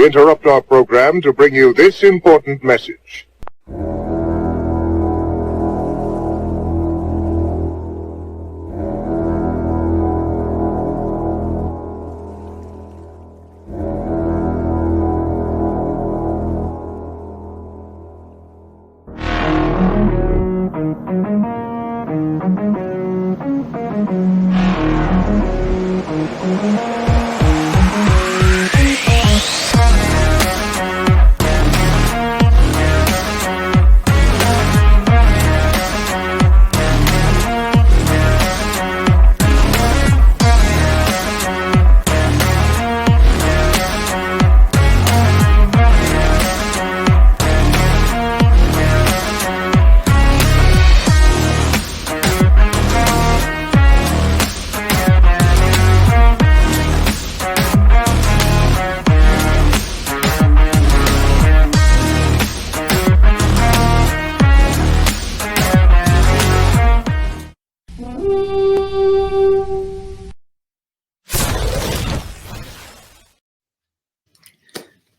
We interrupt our program to bring you this important message.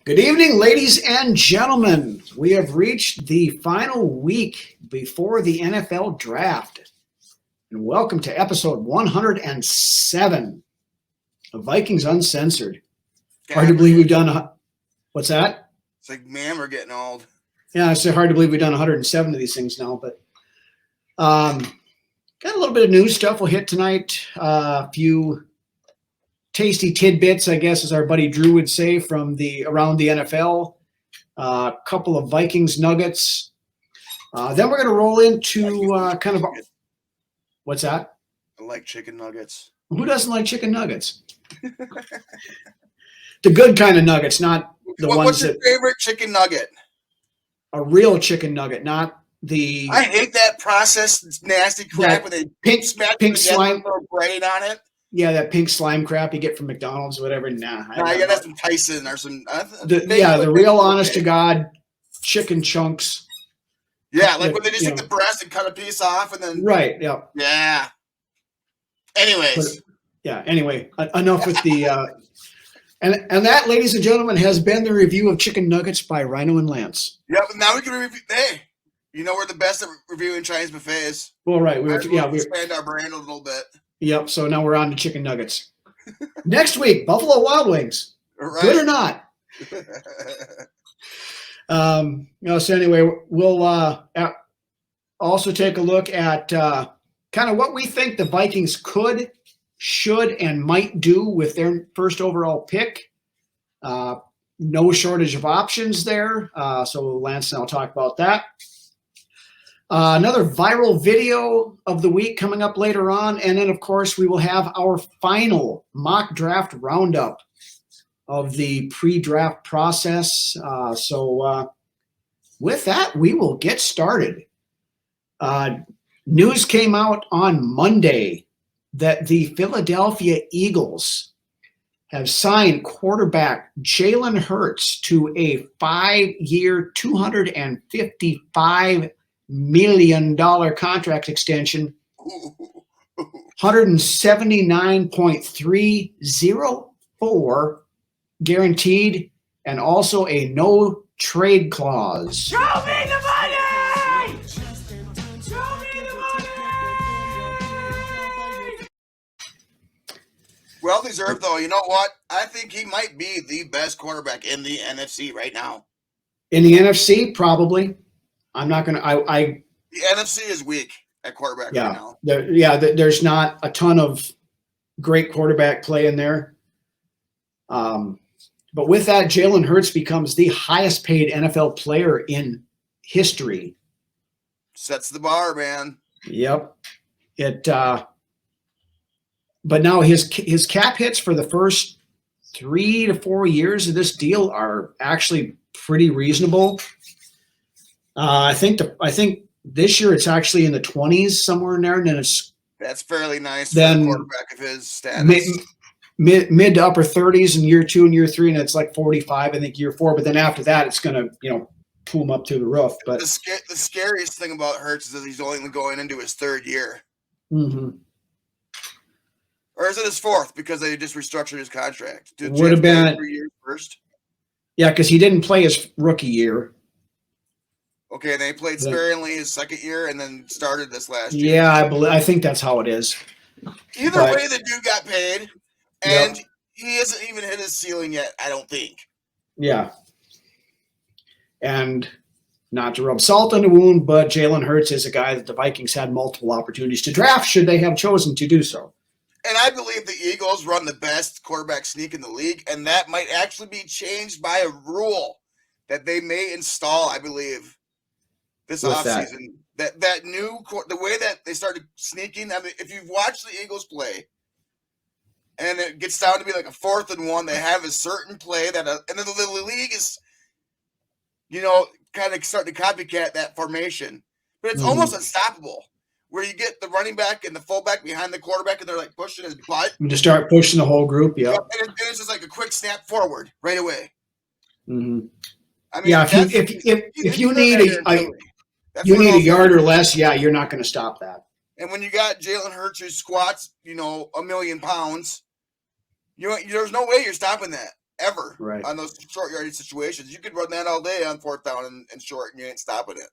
Good evening, ladies and gentlemen. We have reached the final week before the NFL draft. And welcome to episode 107 of Vikings Uncensored. Hard to believe we've done what's that? It's like, man, we're getting old. Yeah, it's hard to believe we've done 107 of these things now, but got a little bit of news stuff we'll hit tonight. A few tasty tidbits, I guess, as our buddy Drew would say, from around the NFL. A couple of Vikings nuggets. Then we're going to roll into kind of what's that? I like chicken nuggets. Who doesn't like chicken nuggets? The good kind of nuggets, not the ones What's your that favorite chicken nugget? a real chicken nugget, not the. I hate that processed nasty crap with a pink slime braid on it. Yeah, that pink slime crap you get from McDonald's or whatever. Nah, you gotta have some Tyson or some. The real honest to God chicken chunks. Yeah, like when they just take the breast and cut a piece off and then. Right. Yeah. Yeah. Anyways. Anyway, enough with the. And that, ladies and gentlemen, has been the review of chicken nuggets by Rhino and Lance. Yeah, but now we can review. Hey, you know we're the best at reviewing Chinese buffets. Well, right. We expand our brand a little bit. Yep. So now we're on to chicken nuggets. Next week, Buffalo Wild Wings. Right. Good or not? So anyway, we'll also take a look at kind of what we think the Vikings could, should, and might do with their first overall pick. No shortage of options there. So Lance and I'll talk about that. Another viral video of the week coming up later on. And then, of course, we will have our final mock draft roundup of the pre-draft process. So with that, we will get started. News came out on Monday that the Philadelphia Eagles have signed quarterback Jalen Hurts to a 5-year, $255 million contract extension, 179.304 guaranteed, and also a no trade clause. Show me the money! Show me the money! Well deserved, though. You know what? I think he might be the best quarterback in the NFC right now. In the NFC, probably. I'm not going to. The NFC is weak at quarterback right now. There's not a ton of great quarterback play in there. But with that, Jalen Hurts becomes the highest paid NFL player in history. Sets the bar, man. Yep. But now his cap hits for the first 3 to 4 years of this deal are actually pretty reasonable. I think this year it's actually in the 20s somewhere in there, and then that's fairly nice for a quarterback of his status. Mid to upper 30s in year 2 and year 3, and it's like 45, I think, year 4. But then after that, it's going to pull him up to the roof. But the scariest thing about Hurts is that he's only going into his 3rd year. Mm-hmm. Or is it his 4th because they just restructured his contract? Would have been 3 years first. Yeah, because he didn't play his rookie year. Okay, and they played sparingly his second year and then started this last year. Yeah, I think that's how it is. Either way, the dude got paid, and he hasn't even hit his ceiling yet, I don't think. Yeah. And not to rub salt in the wound, but Jalen Hurts is a guy that the Vikings had multiple opportunities to draft should they have chosen to do so. And I believe the Eagles run the best quarterback sneak in the league, and that might actually be changed by a rule that they may install, I believe, this offseason. That new the way that they started sneaking. I mean, if you've watched the Eagles play, and it gets down to be like a 4th and 1, they have a certain play that, and then the league is, kind of starting to copycat that formation, but it's almost unstoppable. Where you get the running back and the fullback behind the quarterback, and they're like pushing his butt. And to start pushing the whole group, And it's just like a quick snap forward right away. Mm-hmm. I mean, if you need a yard or less, you're not going to stop that. And when you got Jalen Hurts who squats, 1,000,000 pounds, there's no way you're stopping that ever on those short yardage situations. You could run that all day on 4th down and short, and you ain't stopping it.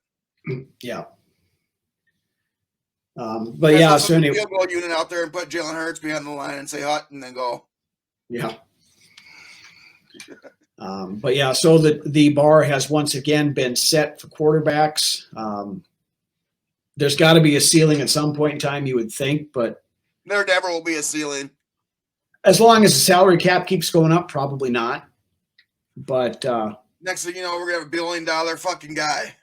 Yeah. But yeah, so anyway, field goal unit out there and put Jalen Hurts behind the line and say hut and then go. Yeah. But yeah, so the bar has once again been set for quarterbacks. There's got to be a ceiling at some point in time, you would think, but there never will be a ceiling. As long as the salary cap keeps going up, probably not. But next thing you know, we're gonna have $1 billion fucking guy.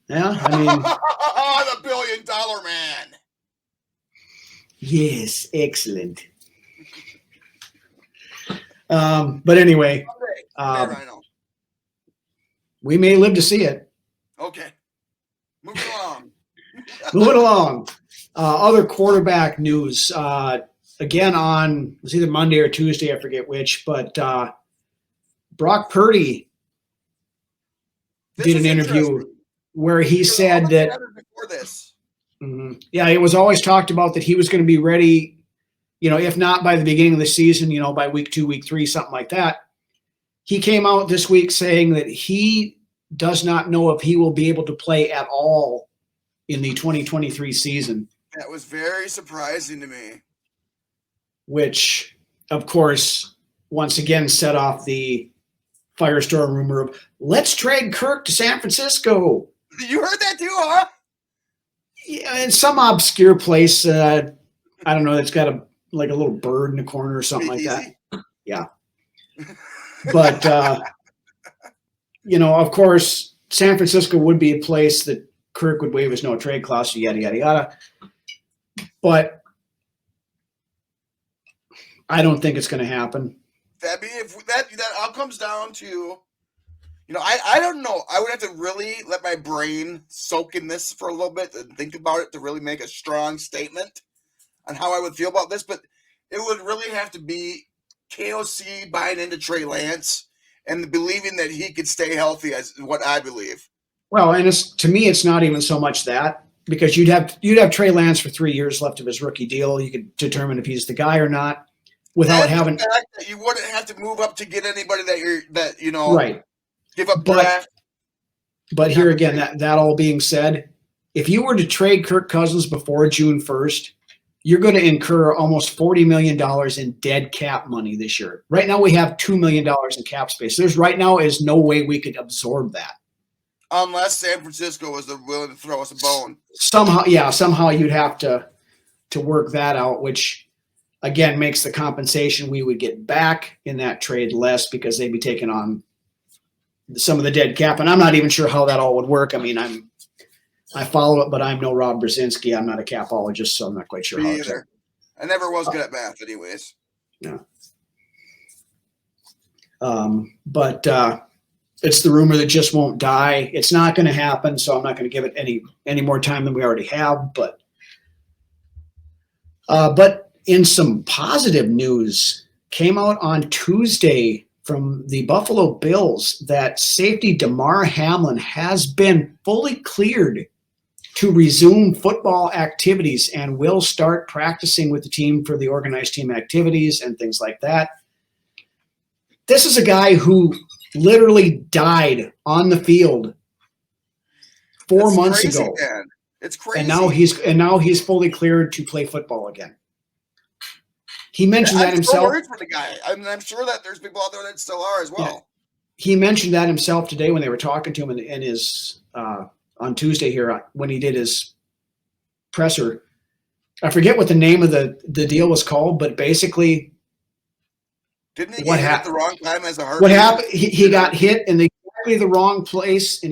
Yeah, I mean, the $1 billion man. Yes, excellent. But anyway, we may live to see it. Okay, moving along. Moving along. Other quarterback news. Again, it was either Monday or Tuesday, I forget which, but Brock Purdy did an interview where he said that before this. Yeah, it was always talked about that he was going to be ready, if not by the beginning of the season, by week 2, week 3, something like that. He came out this week saying that he does not know if he will be able to play at all in the 2023 season. That was very surprising to me. Which, of course, once again set off the firestorm rumor of, let's trade Kirk to San Francisco. You heard that too, huh? Yeah, in some obscure place. I don't know. It's got a little bird in the corner or something like that. Yeah. But, of course, San Francisco would be a place that Kirk would waive his no trade clause, yada, yada, yada. But I don't think it's going to happen. That all comes down to, I don't know. I would have to really let my brain soak in this for a little bit and think about it to really make a strong statement on how I would feel about this. But it would really have to be KOC buying into Trey Lance and believing that he could stay healthy, as what I believe. Well, and to me, it's not even so much that, because you'd have Trey Lance for 3 years left of his rookie deal. You could determine if he's the guy or not without having. The fact that you wouldn't have to move up to get anybody right. Give up draft. But here again, that all being said, if you were to trade Kirk Cousins before June 1st, you're going to incur almost $40 million in dead cap money this year. Right now, we have $2 million in cap space. Right now is no way we could absorb that. Unless San Francisco was willing to throw us a bone. Somehow you'd have to work that out, which again makes the compensation we would get back in that trade less, because they'd be taking on some of the dead cap. And I'm not even sure how that all would work. I mean, I follow it, but I'm no Rob Brzezinski. I'm not a capologist, so I'm not quite sure how it's either. I never was good at math anyways. Yeah. But it's the rumor that just won't die. It's not going to happen, so I'm not going to give it any more time than we already have. But in some positive news, came out on Tuesday from the Buffalo Bills that safety Damar Hamlin has been fully cleared to resume football activities and will start practicing with the team for the organized team activities and things like that. this is a guy who literally died on the field 4 months ago. Man. It's crazy. And now he's fully cleared to play football again. He mentioned that himself. I'm for the guy. I'm sure that there's people out there that still are as well. Yeah. He mentioned that himself today when they were talking to him in his on Tuesday here when he did his presser. I forget what the name of the deal was called, but basically, didn't he get hit at the wrong time as a heart? What happened? He got hit in exactly the wrong place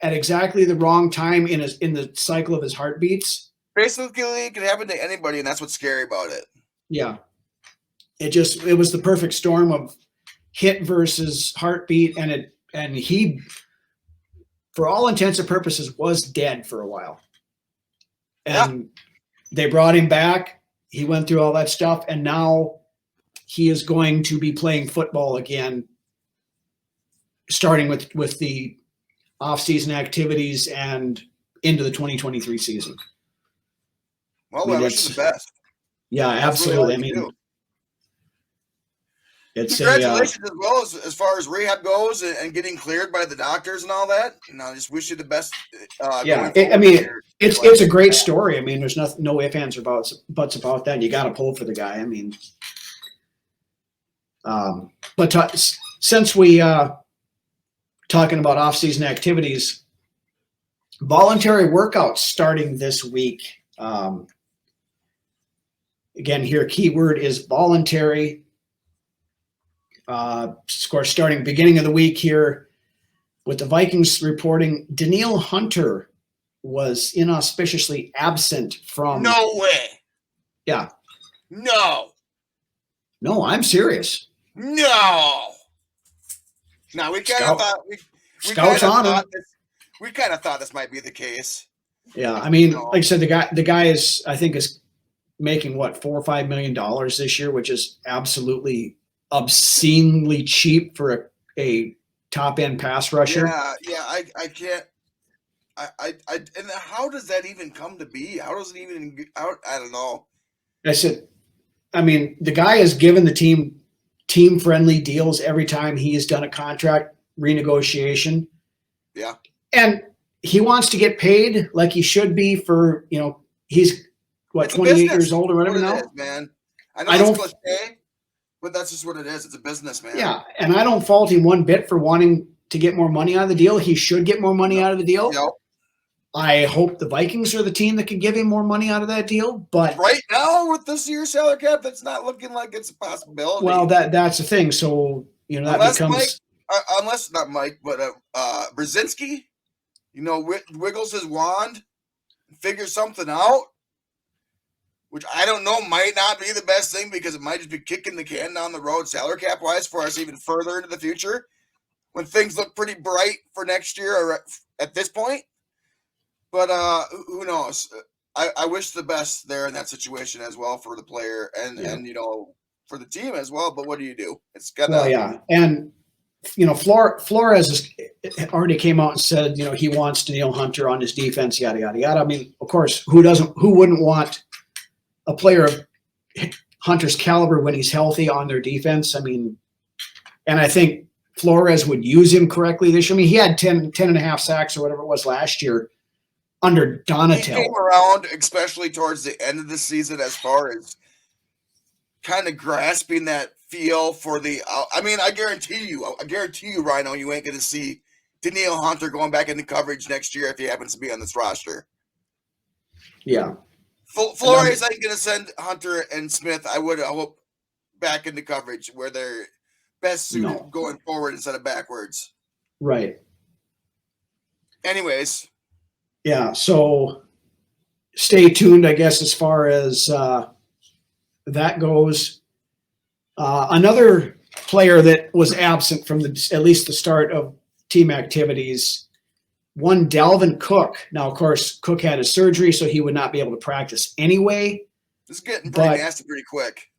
at exactly the wrong time in the cycle of his heartbeats. Basically, it can happen to anybody, and that's what's scary about it. Yeah, it was the perfect storm of hit versus heartbeat, and he, for all intents and purposes, was dead for a while. And they brought him back. He went through all that stuff, and now he is going to be playing football again, starting with the off-season activities and into the 2023 season. Well, I wish you the best. Yeah, absolutely. I mean, it's congratulations as well as far as rehab goes and getting cleared by the doctors and all that. And I just wish you the best. It's a great story. I mean, there's no ifs, ands, or buts about that. You got to pull for the guy. I mean, since we talking about off-season activities, voluntary workouts starting this week. Again, here keyword is voluntary. Of course, starting beginning of the week here with the Vikings reporting Danielle Hunter was inauspiciously absent from. No way. Yeah. No, I'm serious. No, we kind of thought we kind of thought this might be the case. Yeah, I mean, like I said, the guy is, I think, is making what, $4 or $5 million this year, which is absolutely obscenely cheap for a top end pass rusher. Yeah, I can't. And how does that even come to be? How does it even? I don't know. I mean, the guy has given the team friendly deals every time he has done a contract renegotiation. Yeah, and he wants to get paid like he should be for, he's what, 28 years old or whatever now. Man, I know it's cliche, but that's just what it is. It's a business, man. Yeah, and I don't fault him one bit for wanting to get more money out of the deal. He should get more money out of the deal. Yep. I hope the Vikings are the team that can give him more money out of that deal. But right now, with this year's salary cap, that's not looking like it's a possibility. Well, that's the thing. So that unless becomes unless not Mike, but Brzezinski, wiggles his wand, and figures something out, which I don't know might not be the best thing because it might just be kicking the can down the road salary cap wise for us even further into the future when things look pretty bright for next year or at this point. But who knows? I wish the best there in that situation as well for the player and for the team as well. But what do you do? It's got and Flores already came out and said he wants Danielle Hunter on his defense, yada yada yada. I mean, of course, who wouldn't want a player of Hunter's caliber when he's healthy on their defense? I mean, and I think Flores would use him correctly this year. I mean, he had 10 and a half sacks or whatever it was last year under Donatel. He came around, especially towards the end of the season, as far as kind of grasping that feel for the. I mean, I guarantee you, Rhino, you ain't going to see Danielle Hunter going back into coverage next year if he happens to be on this roster. Yeah, Flores ain't going to send Hunter and Smith. I hope back into coverage where they're best suited going forward instead of backwards. Right. Anyways. Yeah, so stay tuned, I guess, as far as that goes. Another player that was absent from at least the start of team activities, one Dalvin Cook. Now, of course, Cook had his surgery, so he would not be able to practice anyway. This is getting pretty nasty pretty quick.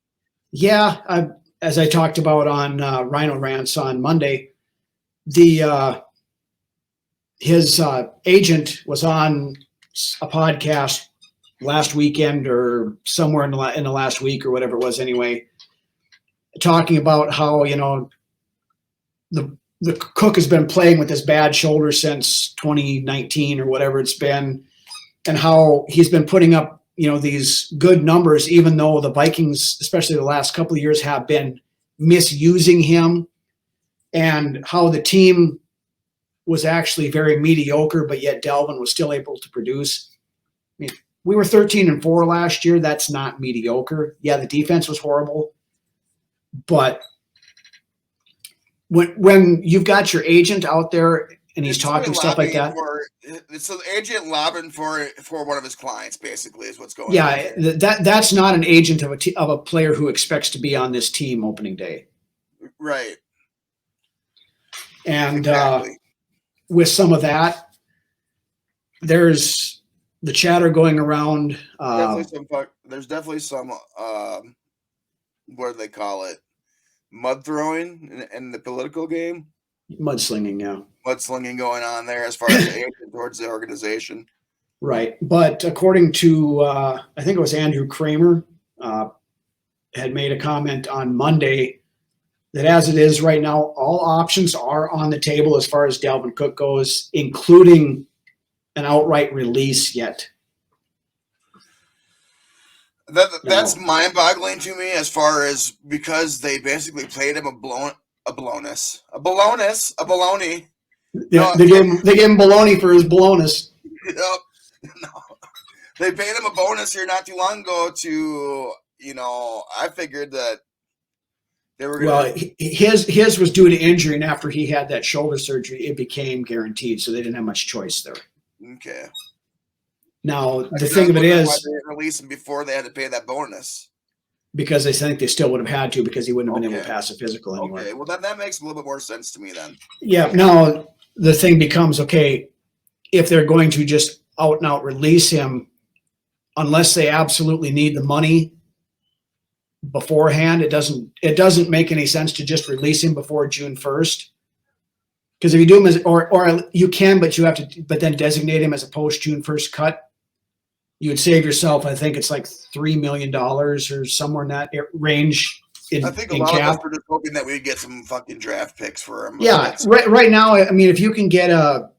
Yeah, as I talked about on Rhino Rants on Monday, his agent was on a podcast last weekend or somewhere in the last week or whatever it was anyway, talking about how, the Cook has been playing with this bad shoulder since 2019 or whatever it's been, and how he's been putting up, these good numbers, even though the Vikings, especially the last couple of years, have been misusing him, and how the team was actually very mediocre, but yet Dalvin was still able to produce. I mean, we were 13-4 last year. That's not mediocre. Yeah, the defense was horrible, but when you've got your agent out there and he's talking stuff like that, it's an agent lobbing for one of his clients, basically, is what's going on. Yeah, that's not an agent of a player who expects to be on this team opening day, right? And exactly. With some of that, there's the chatter going around. There's definitely some what do they call it? Mud throwing in the political game. Mudslinging, yeah. Mudslinging going on there as far as the agent towards the organization. Right. But according to, I think it was Andrew Kramer, had made a comment on Monday that as it is right now, all options are on the table as far as Dalvin Cook goes, including an outright release yet. That's mind-boggling to me, as far as, because they basically played him a baloney. Yeah, they gave him baloney for his balonus. Yep. No. They paid him a bonus here not too long ago to, I figured that they were going to. Well, his was due to injury, and after he had that shoulder surgery, it became guaranteed, so they didn't have much choice there. Okay. Now, the thing of it is, why they didn't release him before they had to pay that bonus. Because they think they still would have had to, because he wouldn't have been able to pass a physical anyway. Okay, well, that makes a little bit more sense to me then. Yeah, now the thing becomes, okay, if they're going to just out and out release him, unless they absolutely need the money beforehand, it doesn't make any sense to just release him before June 1st. Because if you do him as, or you can, but but then designate him as a post June 1st cut, you would save yourself, I think it's like $3 million or somewhere in that range. I think a lot of us were just hoping that we'd get some fucking draft picks for him. Yeah, right now, I mean, if you can get a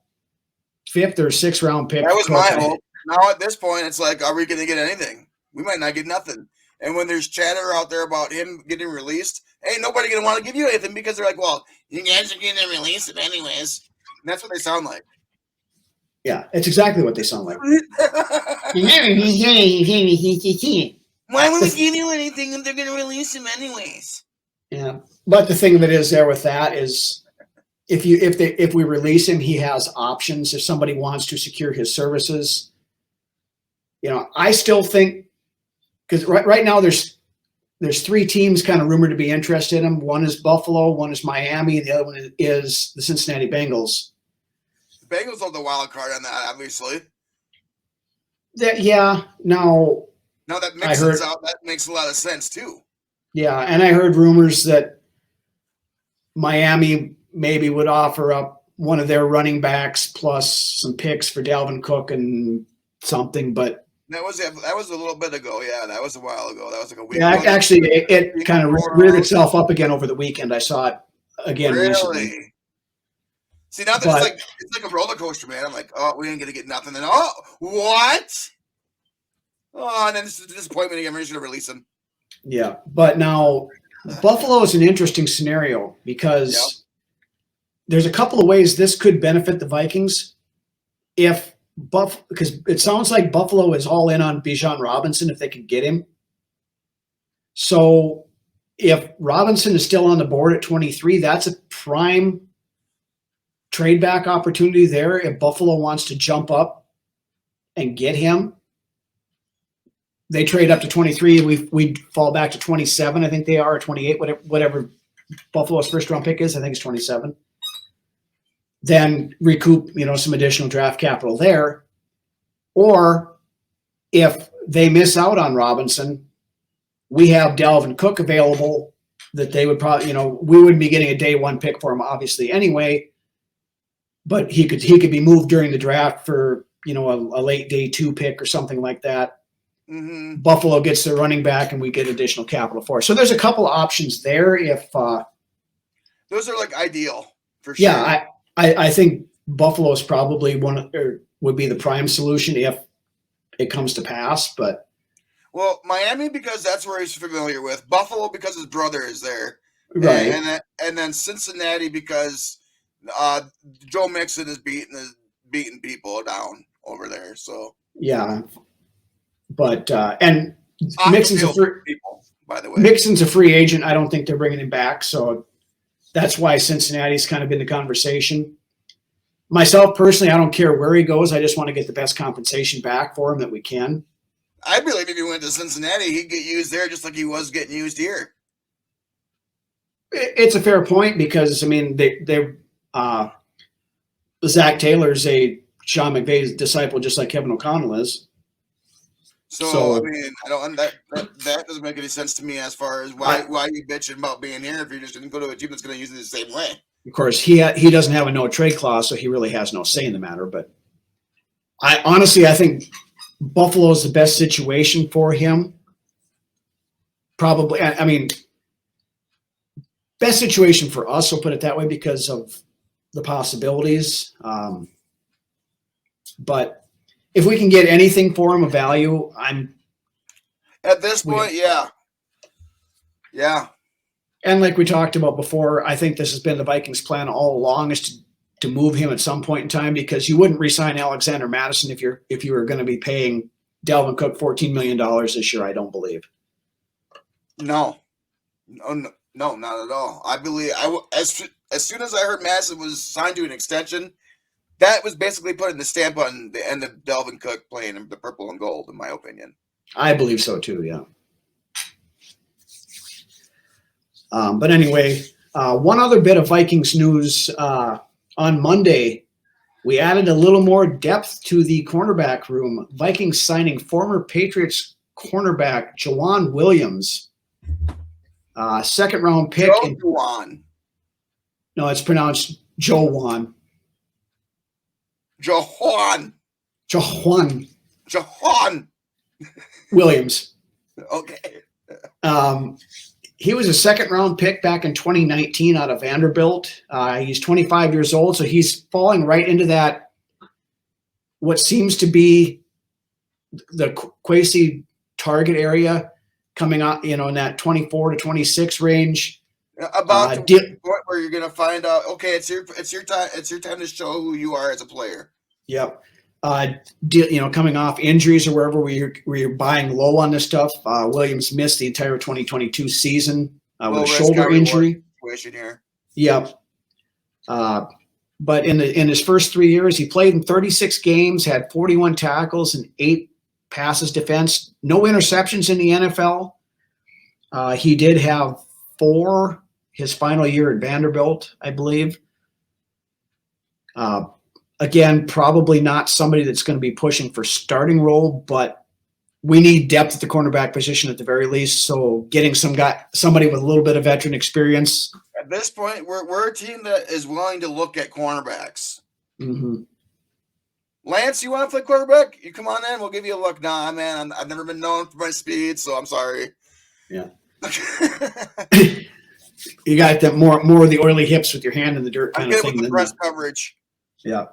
5th or 6th round pick. That was my hope. Now at this point, it's like, are we going to get anything? We might not get nothing. And when there's chatter out there about him getting released, ain't nobody going to want to give you anything, because they're like, well, you guys are going to release him anyways. And that's what they sound like. Yeah, it's exactly what they sound like. Why would we give you anything if they're going to release him anyways? Yeah, but the thing of it is, there with that is, if we release him, he has options. If somebody wants to secure his services, I still think, because right now there's 3 teams kind of rumored to be interested in him. One is Buffalo, one is Miami, the other one is the Cincinnati Bengals. The Bengals are the wild card on that, obviously. Now that mixes out, that makes a lot of sense too. Yeah, and I heard rumors that Miami maybe would offer up one of their running backs plus some picks for Dalvin Cook and something, but that was a little bit ago. Yeah, that was a while ago. That was like a week. Yeah, actually, it kind of reared itself up again over the weekend. I saw it again recently. See, now that it's like a roller coaster, man. I'm like, oh, we ain't gonna get nothing. Then, oh, what? Oh, and then this is disappointment again. We're just gonna release him. Yeah, but now Buffalo is an interesting scenario, because there's a couple of ways this could benefit the Vikings. Because it sounds like Buffalo is all in on Bijan Robinson if they could get him. So if Robinson is still on the board at 23, that's a prime trade back opportunity there. If Buffalo wants to jump up and get him, they trade up to 23. We fall back to 27. I think they are, or 28, whatever Buffalo's first round pick is. I think it's 27. Then recoup, some additional draft capital there. Or if they miss out on Robinson, we have Dalvin Cook available that they would probably, we wouldn't be getting a day 1 pick for him, obviously, anyway. But he could be moved during the draft for, a late day 2 pick or something like that. Mm-hmm. Buffalo gets their running back and we get additional capital for it. So there's a couple of options there if Those are like ideal for sure. Yeah, I think Buffalo's probably would be the prime solution if it comes to pass, but well, Miami because that's where he's familiar with. Buffalo because his brother is there, right. and then Cincinnati because Joe Mixon is beating people down over there. So yeah, but and Mixon's a free, people, by the way. Mixon's a free agent. I don't think they're bringing him back, so that's why Cincinnati's kind of in the conversation. Myself personally, I don't care where he goes. I just want to get the best compensation back for him that we can. I believe if he went to Cincinnati, he'd get used there just like he was getting used here. It's a fair point because I mean Zach Taylor's a Sean McVay's disciple, just like Kevin O'Connell is. So I mean, I don't that doesn't make any sense to me as far as why are you bitching about being here if you're just going to go to a team that's going to use it the same way. Of course, he doesn't have a no trade clause, so he really has no say in the matter. But I think Buffalo is the best situation for him. Probably, I mean, best situation for us. We'll put it that way because of the possibilities. But if we can get anything for him of value, I'm at this point, yeah. And like we talked about before, I think this has been the Vikings' plan all along is to move him at some point in time because you wouldn't re-sign Alexander Mattison if you were going to be paying Dalvin Cook $14 million this year. I don't believe. No, not at all. I believe as soon as I heard Mattison was signed to an extension, that was basically putting the stamp on the end of Dalvin Cook playing the purple and gold, in my opinion. I believe so too. Yeah. But anyway, one other bit of Vikings news on Monday, we added a little more depth to the cornerback room. Vikings signing former Patriots cornerback Jawan Williams, second-round pick. Jawan. No, it's pronounced Jawan. Jawan Williams. Okay. He was a second-round pick back in 2019 out of Vanderbilt. He's 25 years old, so he's falling right into that, what seems to be the quasi target area coming out, in that 24 to 26 range. About the point where you're going to find out, okay, it's your time. It's your time to show who you are as a player. Yep. Coming off injuries or wherever we're buying low on this stuff. Williams missed the entire 2022 season with a shoulder injury. Situation here. Yep. But in his first 3 years, he played in 36 games, had 41 tackles and 8 passes defense. No interceptions in the NFL. He did have 4 his final year at Vanderbilt, I believe. Again, probably not somebody that's going to be pushing for starting role, but we need depth at the cornerback position at the very least. So getting somebody with a little bit of veteran experience. At this point, we're a team that is willing to look at cornerbacks. Mm-hmm. Lance, you want to play quarterback? You come on in. We'll give you a look. Nah, man, I've never been known for my speed, so I'm sorry. Yeah. You got that more of the oily hips with your hand in the dirt kind of thing. With the press coverage. Yeah.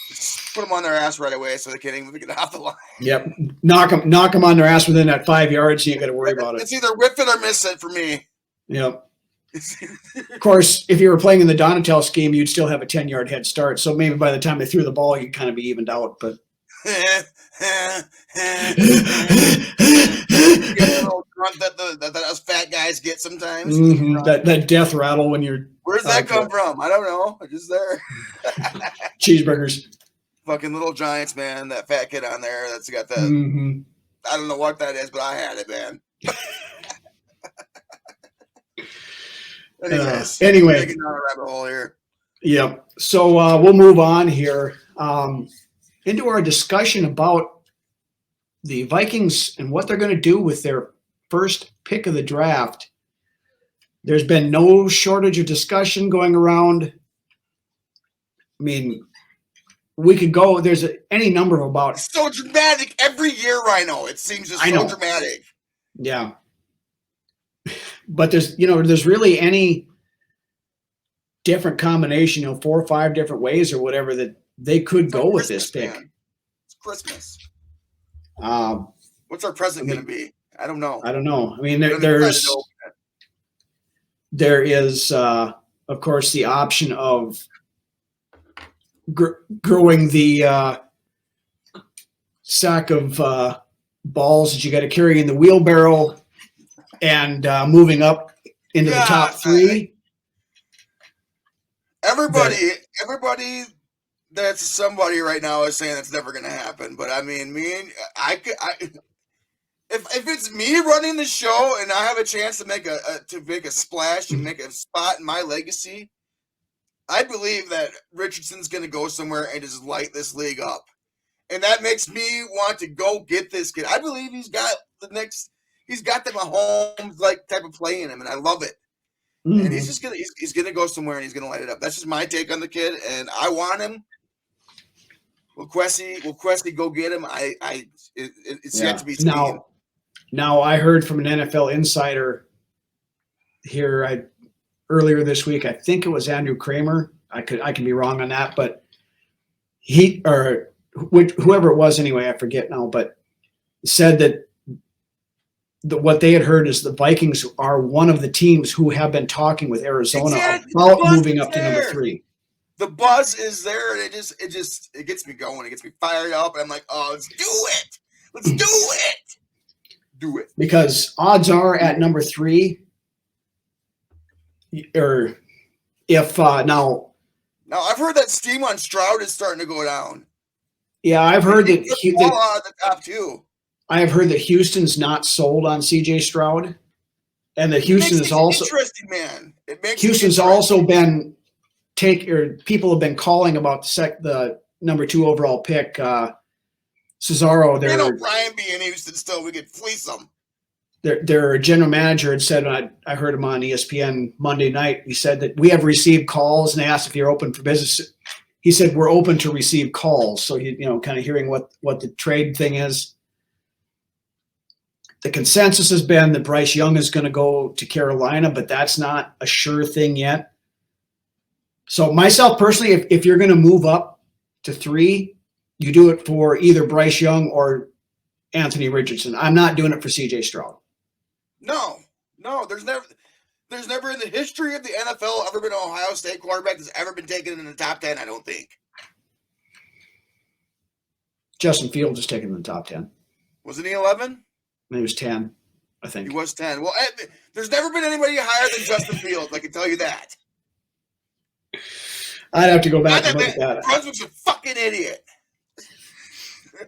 Just put them on their ass right away so they can't even get off the line. Yep. Knock them on their ass within that 5 yards. You ain't got to worry about it. It's either whip it or miss it for me. Yep. Of course, if you were playing in the Donatel scheme, you'd still have a 10-yard head start. So maybe by the time they threw the ball, you'd kind of be evened out. But that us fat guys get sometimes. Mm-hmm. That death rattle when you're. Where's that come from? I don't know. It's just there. Cheeseburgers. Fucking Little Giants, man. That fat kid on there that's got that. Mm-hmm. I don't know what that is, but I had it, man. Anyway. Taking down a rabbit hole here. Yep. So we'll move on here into our discussion about the Vikings and what they're going to do with their first pick of the draft. There's been no shortage of discussion going around. I mean, we could go. There's any number of about. It's so dramatic every year, Rhino. It seems just so dramatic. Yeah. But there's really any different combination, 4 or 5 different ways or whatever that they could go with this pick. Man. It's Christmas. Um, What's our present going to be? I don't know. I mean, there is, of course, the option of growing the sack of balls that you got to carry in the wheelbarrow and moving up into the top 3. Everybody that's somebody right now is saying that's never going to happen. But I mean, if it's me running the show and I have a chance to make a splash and make a spot in my legacy, I believe that Richardson's going to go somewhere and just light this league up. And that makes me want to go get this kid. I believe he's got the Mahomes like type of play in him, and I love it. Mm-hmm. And he's gonna go somewhere and he's gonna light it up. That's just my take on the kid, and I want him. Will Quessy go get him? It's yet to be seen. Now I heard from an NFL insider here earlier this week. I think it was Andrew Kramer. I can be wrong on that, but whoever it was anyway, I forget now, but said that what they had heard is the Vikings are one of the teams who have been talking with Arizona about moving up to number 3. The buzz is there, and it gets me going. It gets me fired up, and I'm like, oh, let's do it. Let's do it. Do it. Because odds are at number 3, or if now I've heard that steam on Stroud is starting to go down. Yeah, I've heard that the top 2. I have heard that Houston's not sold on CJ Stroud, and that Houston is also interesting, man. Houston's also been people have been calling about the number 2 overall pick, Cesaro. I know Brian be in Houston still. We could fleece them. Their general manager had said, I heard him on ESPN Monday night. He said that we have received calls, and they asked if you're open for business. He said we're open to receive calls. So kind of hearing what the trade thing is. The consensus has been that Bryce Young is going to go to Carolina, but that's not a sure thing yet. So myself personally, if you're going to move up to 3, you do it for either Bryce Young or Anthony Richardson. I'm not doing it for CJ Stroud. No, there's never in the history of the NFL ever been an Ohio State quarterback that's ever been taken in the top 10, I don't think. Justin Fields is taken in the top 10. Wasn't he 11? He was 10, I think. He was 10. Well, there's never been anybody higher than Justin Fields, I can tell you that. I'd have to go back and look at that. Brunswick's a fucking idiot.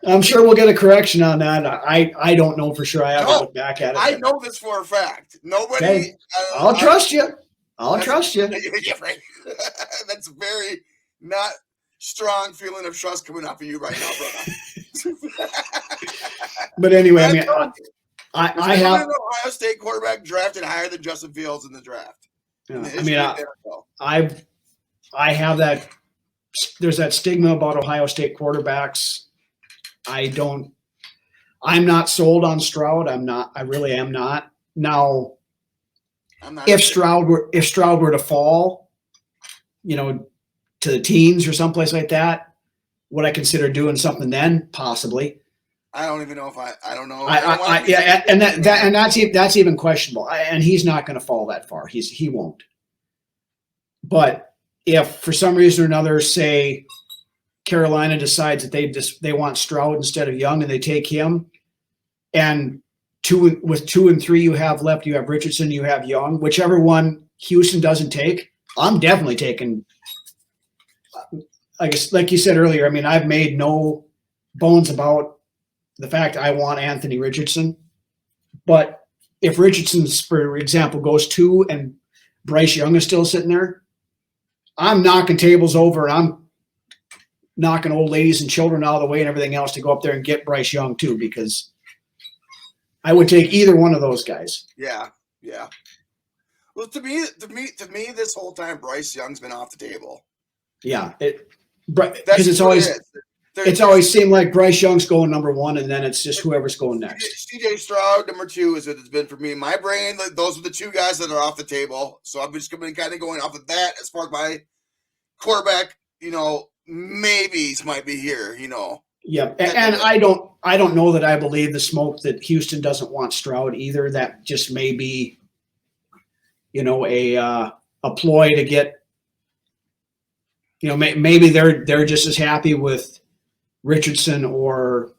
I'm sure we'll get a correction on that. I don't know for sure. I have to look back at it. I know this for a fact. Nobody. Hey, I'll trust you. I'll trust you. Yeah, right. That's very not strong feeling of trust coming off of you right now, brother. But anyway, I mean, I have an Ohio State quarterback drafted higher than Justin Fields in the draft. Yeah, I have that. There's that stigma about Ohio State quarterbacks. I'm not sold on Stroud. I really am not. Now, if Stroud were to fall, to the teens or someplace like that, would I consider doing something then? Possibly. I don't even know if I don't know. And that's even questionable. And he's not going to fall that far. He won't. But if for some reason or another, say Carolina decides that they want Stroud instead of Young and they take him, and with 2 and 3 you have left, you have Richardson, you have Young, whichever one Houston doesn't take, I'm definitely taking. I guess, like you said earlier, I mean, I've made no bones about the fact I want Anthony Richardson. But if Richardson, for example, goes 2 and Bryce Young is still sitting there, I'm knocking tables over and I'm knocking old ladies and children out of the way and everything else to go up there and get Bryce Young too, because I would take either one of those guys. Yeah. Well, to me, this whole time, Bryce Young's been off the table. Yeah, because it's always It's always seemed like Bryce Young's going number 1, and then it's just whoever's going next. CJ Stroud, number 2, is what it's been for me. In my brain, those are the 2 guys that are off the table. So I'm just going to kind of going off of that as far as my quarterback, maybes might be here, Yeah, and I don't know that I believe the smoke that Houston doesn't want Stroud either. That just may be, a ploy to get, maybe they're just as happy with Richardson or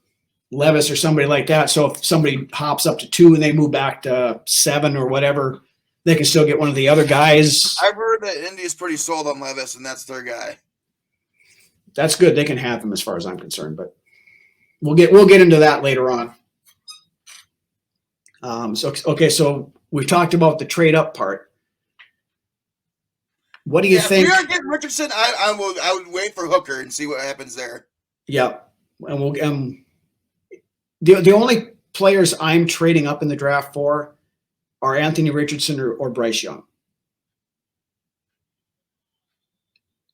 Levis or somebody like that. So if somebody hops up to 2 and they move back to 7 or whatever, they can still get one of the other guys. I've heard that Indy is pretty sold on Levis, and that's their guy. That's good. They can have him as far as I'm concerned, but we'll get into that later on. So we've talked about the trade up part. What do you think? If we are getting Richardson, I would wait for Hooker and see what happens there. Yeah, and we'll the only players I'm trading up in the draft for are Anthony Richardson or Bryce Young.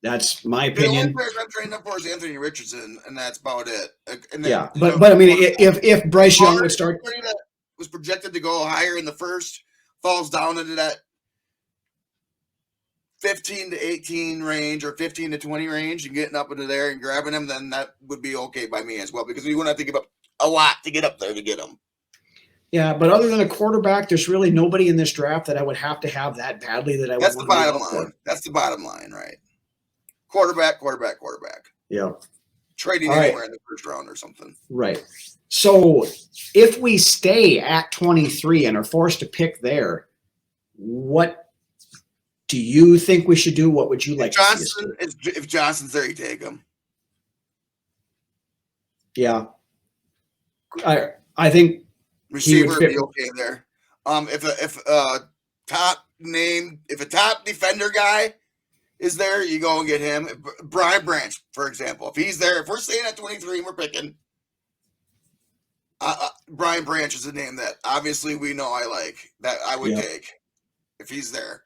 That's my opinion. The only players I'm trading up for is Anthony Richardson, and that's about it. And then, yeah, but I mean, if Bryce Young would start, that was projected to go higher in the first, falls down into that 15 to 18 range or 15 to 20 range and getting up into there and grabbing him, then that would be okay by me as well, because you wouldn't have to give up a lot to get up there to get him. Yeah, but other than a quarterback, there's really nobody in this draft that I would have to have that badly that I would. That's the bottom line. That's the bottom line, right? Quarterback. Yeah. Trading anywhere in the first round or something. Right. So if we stay at 23 and are forced to pick there, what do you think we should do? What would you like to see us do? If Johnson's there, you take him. Yeah. I think receiver would be okay there. If a top defender guy is there, you go and get him. Brian Branch, for example, if he's there, if we're staying at 23 and we're picking, Brian Branch is a name that obviously we know I like, that I would take if he's there.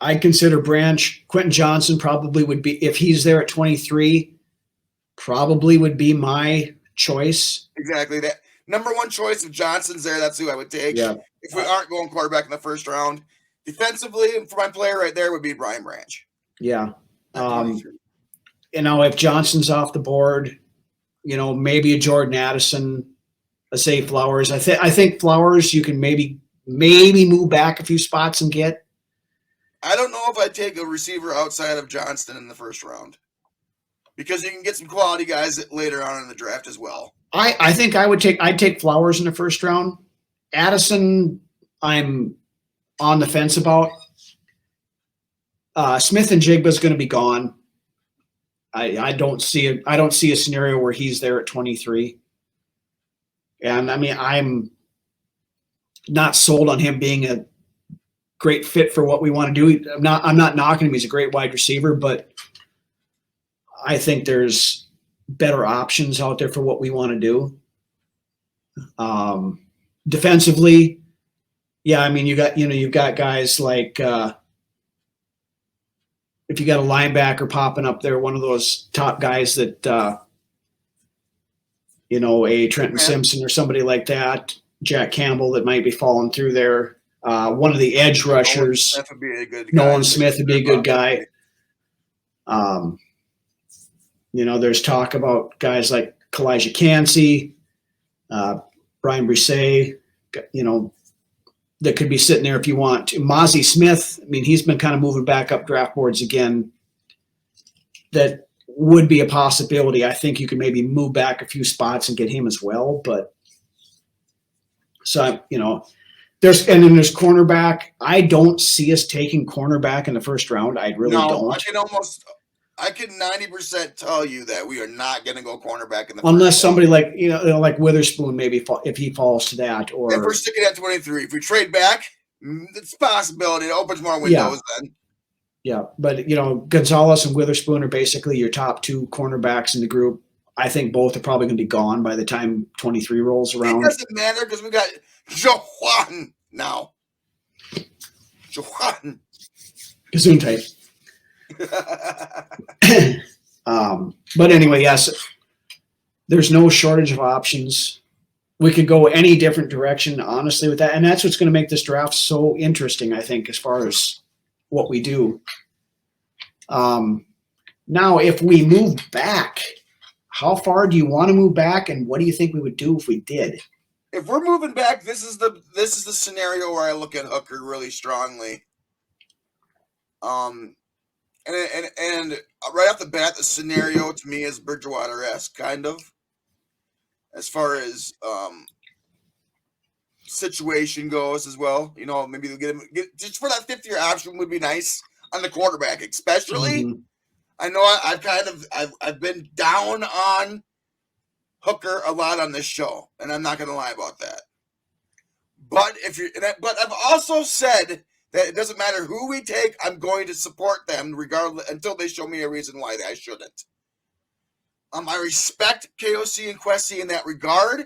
I'd consider Branch. Quentin Johnson probably would be, if he's there at 23, probably would be my choice. Exactly. That number 1 choice, if Johnson's there, that's who I would take. Yeah. If we aren't going quarterback in the first round, defensively, for my player right there would be Brian Branch. Yeah. If Johnson's off the board, maybe a Jordan Addison, a Zay Flowers. I think Flowers you can maybe move back a few spots and get. I don't know if I'd take a receiver outside of Johnston in the first round, because you can get some quality guys later on in the draft as well. I think I'd take Flowers in the first round. Addison, I'm on the fence about. Smith and Jigba's going to be gone. I don't see a scenario where he's there at 23. And I mean, I'm not sold on him being a great fit for what we want to do. I'm not knocking him. He's a great wide receiver, but I think there's better options out there for what we want to do. Defensively, yeah, I mean, you've got guys like if you got a linebacker popping up there, one of those top guys that a Trenton Simpson or somebody like that, Jack Campbell that might be falling through there. One of the edge rushers, Nolan Smith would be a good guy. There's talk about guys like Kalijah Cansey, Brian Brisset, that could be sitting there if you want to. Mozzie Smith, I mean, he's been kind of moving back up draft boards again. That would be a possibility. I think you could maybe move back a few spots and get him as well. But so, there's cornerback. I don't see us taking cornerback in the first round. I really don't. I can 90% tell you that we are not going to go cornerback in the unless somebody like like Witherspoon, maybe if he falls to that, or if we're sticking at 23. If we trade back, it's a possibility. It opens more windows then. Yeah, but Gonzalez and Witherspoon are basically your top 2 cornerbacks in the group. I think both are probably going to be gone by the time 23 rolls around. It doesn't matter because we got Johan now. Johan. Gesundheit. But anyway, yes. there's no shortage of options. We could go any different direction, honestly, with that. And that's what's going to make this draft so interesting, I think, as far as what we do. Now, if we move back, how far do you want to move back, and what do you think we would do if we did? If we're moving back, this is the scenario where I look at Hooker really strongly. And right off the bat, the scenario to me is Bridgewater-esque, kind of, as far as situation goes as well. You know, maybe they'll get just for that 5th-year option would be nice on the quarterback, especially. Mm-hmm. I know I've been down on Hooker a lot on this show, and I'm not going to lie about that. But I've also said that it doesn't matter who we take, I'm going to support them regardless until they show me a reason why I shouldn't. I respect KOC and Kwesi in that regard.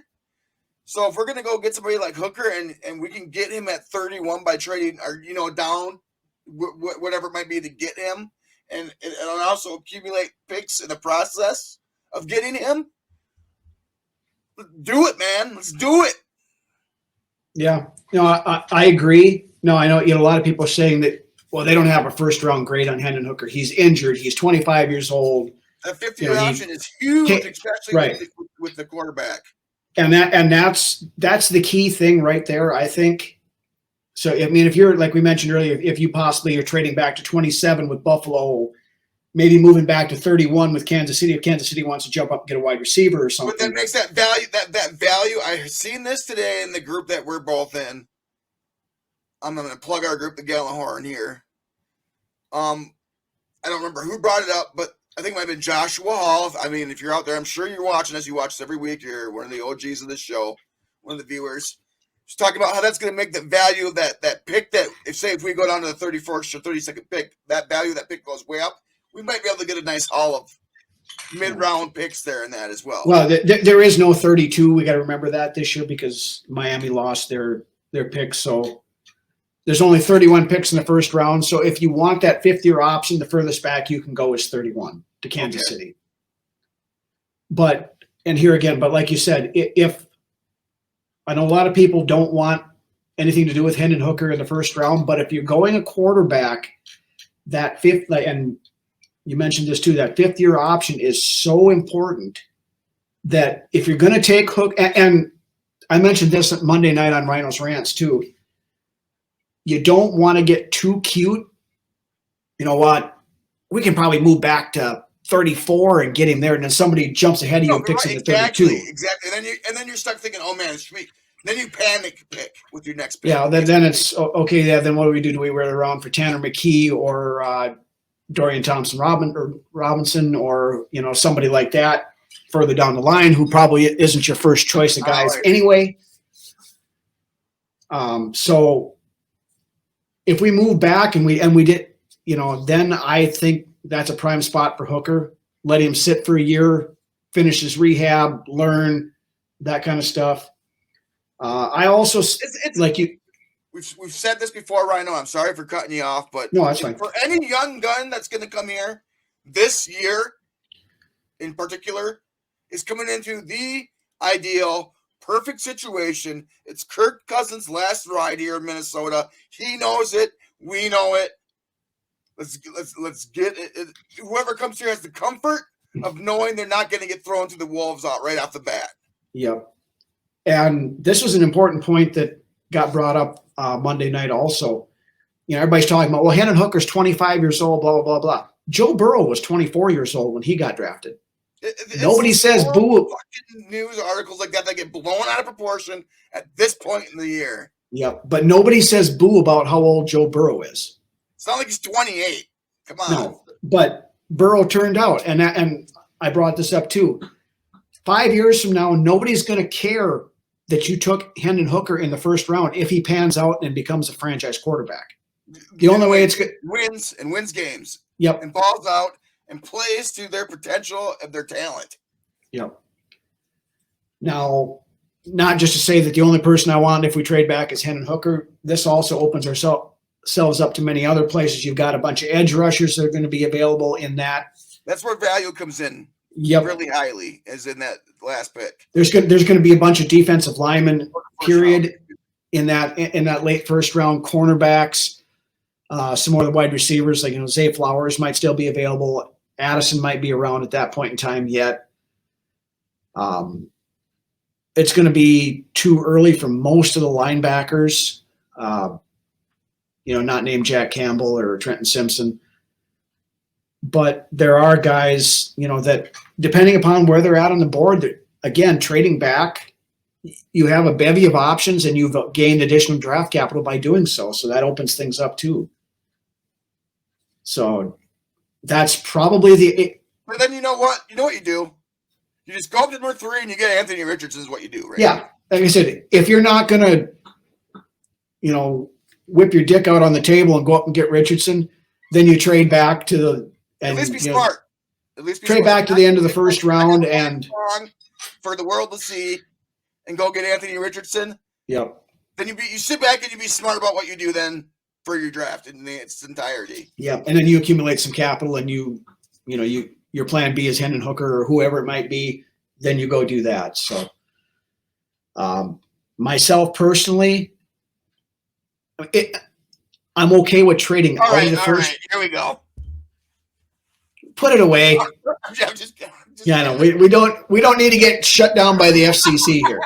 So if we're going to go get somebody like Hooker and we can get him at 31 by trading or, you know, down whatever it might be to get him and also accumulate picks in the process of getting him, do it, man. Let's do it. Yeah. No, I agree. No, I know, a lot of people are saying that, well, they don't have a first-round grade on Hendon Hooker. He's injured. He's 25 years old. That 50-year option is huge, especially with the quarterback. And that's the key thing right there, I think. So, I mean, if you're, like we mentioned earlier, if you possibly are trading back to 27 with Buffalo, maybe moving back to 31 with Kansas City, if Kansas City wants to jump up and get a wide receiver or something. But that makes that value, that value. I've seen this today in the group that we're both in. I'm going to plug our group, the Gallahorn here. I don't remember who brought it up, but I think it might have been Joshua Hall. I mean, if you're out there, I'm sure you're watching us. You watch us every week. You're one of the OGs of this show, one of the viewers. Just talking about how that's going to make the value of that pick that, if we go down to the 31st or 32nd pick, that value of that pick goes way up. We might be able to get a nice haul of mid-round picks there in that as well. Well, there is no 32. We got to remember that this year because Miami lost their picks. So there's only 31 picks in the first round. So if you want that 5th-year option, the furthest back you can go is 31 to Kansas City. But like you said, if I know a lot of people don't want anything to do with Hendon Hooker in the first round, but if you're going a quarterback, that fifth, and you mentioned this too, that 5th-year option is so important that if you're going to take Hook, and I mentioned this Monday night on Rhino's Rants too, you don't want to get too cute. You know what? We can probably move back to 34 and get him there, and then somebody jumps ahead of you and picks him at 32. Exactly. And then you're stuck thinking, oh man, it's me. Then you panic pick with your next pick. Yeah, then it's okay. Yeah, then what do we do? Do we wear around for Tanner McKee or Dorian Thompson-Robinson or somebody like that further down the line who probably isn't your first choice of guys anyway? So if we move back and we did, then I think that's a prime spot for Hooker. Let him sit for a year, finish his rehab, learn that kind of stuff. I also We've said this before, Rhino. I'm sorry for cutting you off, but no, that's fine. For any young gun that's going to come here this year, in particular, is coming into the ideal, perfect situation. It's Kirk Cousins' last ride here in Minnesota. He knows it. We know it. Let's get it. Whoever comes here has the comfort of knowing they're not going to get thrown to the wolves out right off the bat. Yep. And this was an important point that got brought up Monday night also. Everybody's talking about, well, Hendon Hooker's 25 years old, blah, blah, blah, blah. Joe Burrow was 24 years old when he got drafted. Nobody says boo. Fucking news articles like that get blown out of proportion at this point in the year. Yep. But nobody says boo about how old Joe Burrow is. It's not like he's 28. Come on. No, but Burrow turned out, and I brought this up too. 5 years from now, nobody's going to care that you took Hendon Hooker in the first round if he pans out and becomes a franchise quarterback. The only way it's good wins games. Yep. And balls out and plays to their potential and their talent. Yep. Now, not just to say that the only person I want if we trade back is Hendon Hooker. This also opens ourselves up to many other places. You've got a bunch of edge rushers that are going to be available in that. That's where value comes in. really highly as in that last pick. There's going to be a bunch of defensive linemen, period, in that late first round. Cornerbacks, some more of the wide receivers, like Zay Flowers might still be available. Addison might be around at that point in time yet. It's going to be too early for most of the linebackers, not named Jack Campbell or Trenton Simpson. But there are guys, that depending upon where they're at on the board, that, again, trading back, you have a bevy of options and you've gained additional draft capital by doing so. So that opens things up too. So that's probably But then you know what? You know what you do? You just go up to number 3 and you get Anthony Richardson is what you do, right? Yeah. Like I said, if you're not going to, whip your dick out on the table and go up and get Richardson, then you trade back to the – at least be smart. At least be trade back to the end of the first round and for the world to see and go get Anthony Richardson. Yep. Then you sit back and you be smart about what you do then for your draft in its entirety. Yeah, and then you accumulate some capital and your plan B is Hendon Hooker or whoever it might be. Then you go do that. So, myself personally, I'm okay with trading all right, the first. Right, here we go. Put it away. I'm just yeah, no, we don't need to get shut down by the FCC here.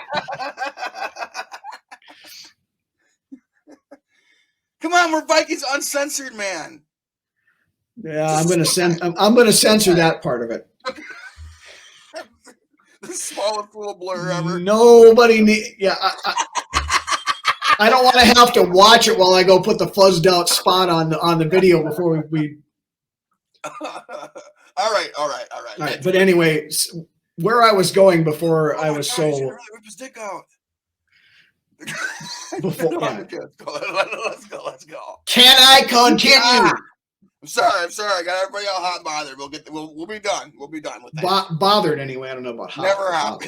Come on, we're Vikings Uncensored, man. Yeah, I'm gonna censor that part of it. The smallest little blur ever. Nobody need. Yeah, I don't want to have to watch it while I go put the fuzzed out spot on the video before we. All right. But anyway, where I was going before I was so. Really whip his dick out. Before, yeah. Let's go. Can I continue? I'm sorry. I got everybody all hot and bothered. We'll be done. We'll be done with that. Bothered anyway. I don't know about hot. Never hot.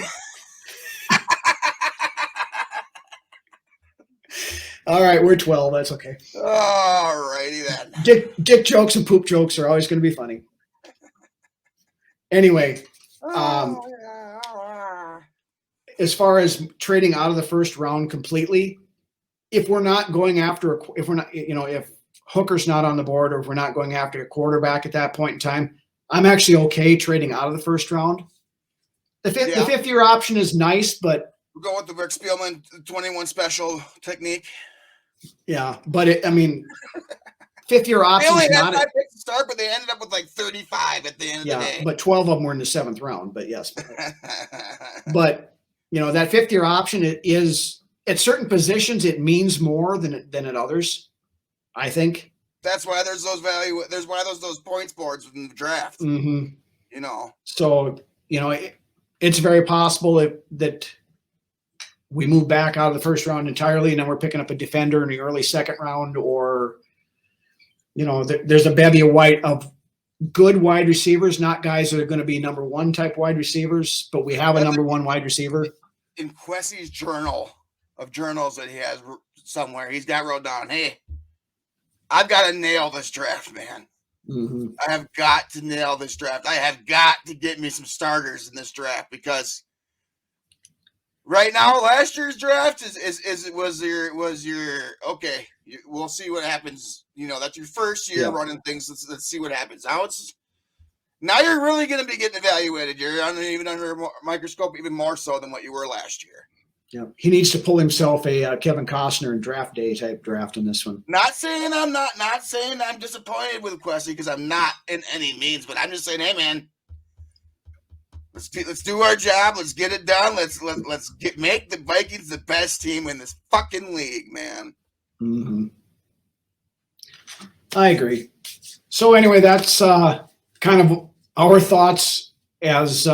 All right, we're 12. That's okay. All righty then. Dick jokes and poop jokes are always going to be funny. Anyway, as far as trading out of the first round completely, if we're not going after, if Hooker's not on the board or if we're not going after a quarterback at that point in time, I'm actually okay trading out of the first round. The fifth year option is nice, but we'll go with the Rick Spielman 21 special technique. Yeah, but fifth year option is not. They only had 5 picks to start, but they ended up with like 35 at the end of the day. But 12 of them were in the 7th round. But yes, but that fifth year option, it is at certain positions it means more than at others. I think that's why there's those value. There's why there's those points boards in the draft. Mm-hmm. So it's very possible that we move back out of the first round entirely, and then we're picking up a defender in the early 2nd round, or there's a bevy of good wide receivers, not guys that are going to be number 1 type wide receivers, but we have a number 1 wide receiver. In Quessie's journal of journals that he has somewhere, he's got wrote down, hey, I've got to nail this draft, man. Mm-hmm. I have got to nail this draft. I have got to get me some starters in this draft because right now, last year's draft was your okay. We'll see what happens. That's your first year running things. Let's see what happens. Now you're really going to be getting evaluated. You're even under a microscope, even more so than what you were last year. Yeah, he needs to pull himself a Kevin Costner and draft day type draft in this one. Not saying I'm disappointed with Quessie because I'm not in any means, but I'm just saying, hey man, let's do our job. Let's get it done. Let's make the Vikings the best team in this fucking league, man. Mm-hmm. I agree. So anyway, that's kind of our thoughts as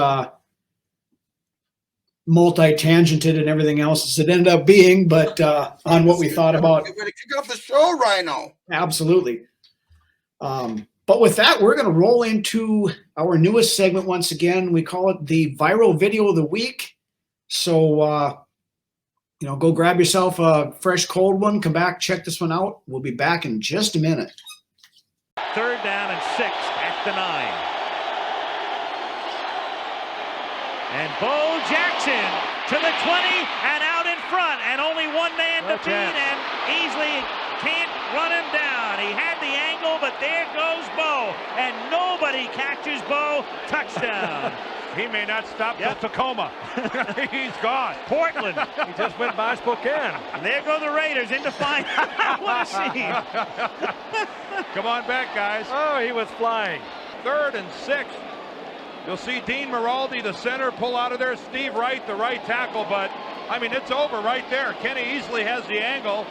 multi-tangented and everything else as it ended up being, but on what we thought about. We're going to kick off the show, Rhino. Absolutely. But with that, we're going to roll into our newest segment once again. We call it the Viral Video of the Week. So, go grab yourself a fresh, cold one. Come back, check this one out. We'll be back in just a minute. 3rd down and 6 at the 9. And Bo Jackson to the 20 and out in front, and only one man to beat, and Easley can't run him down. He had the angle, but there goes Bo, and nobody catches Bo. Touchdown. He may not stop till Tacoma. He's gone. Portland. He just went by Spokane. And there go the Raiders into final. What a scene. Come on back, guys. Oh, he was flying. 3rd and 6. You'll see Dean Miraldi, the center, pull out of there. Steve Wright, the right tackle. But, I mean, it's over right there. Kenny Easley has the angle.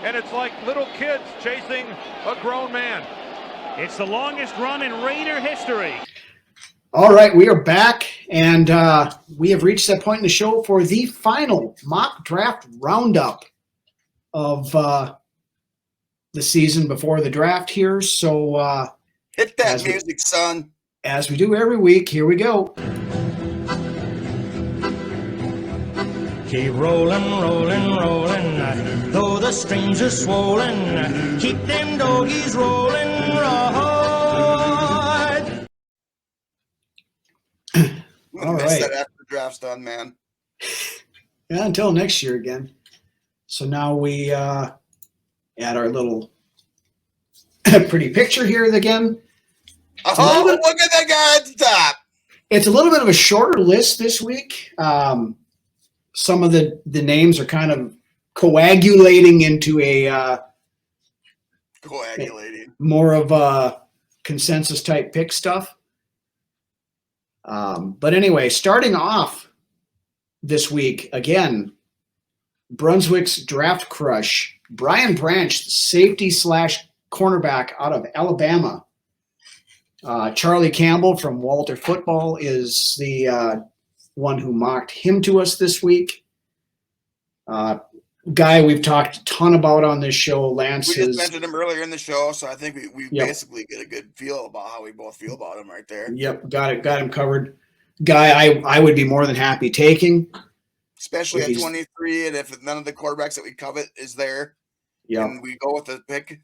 And it's like little kids chasing a grown man. It's the longest run in Raider history. All right, we are back, and we have reached that point in the show for the final mock draft roundup of the season before the draft here. So hit that music, son. As we do every week, here we go. Keep rolling, rolling, rolling, though the strings are swollen. Keep them doggies rolling, right. All right. That after the draft's done, man. Yeah, until next year again. So now we add our little pretty picture here again. Oh, look at that guy at the top. It's a little bit of a shorter list this week. Some of the names are kind of coagulating into a more of a consensus type pick stuff. But anyway, starting off this week, again, Brunswick's draft crush, Brian Branch, safety / cornerback out of Alabama. Charlie Campbell from Walter Football is the one who mocked him to us this week. Guy we've talked a ton about on this show, Lance. We just mentioned him earlier in the show, so I think we basically get a good feel about how we both feel about him right there. Yep, got him covered. Guy I would be more than happy taking. Especially at 23, and if none of the quarterbacks that we covet is there, and we go with the pick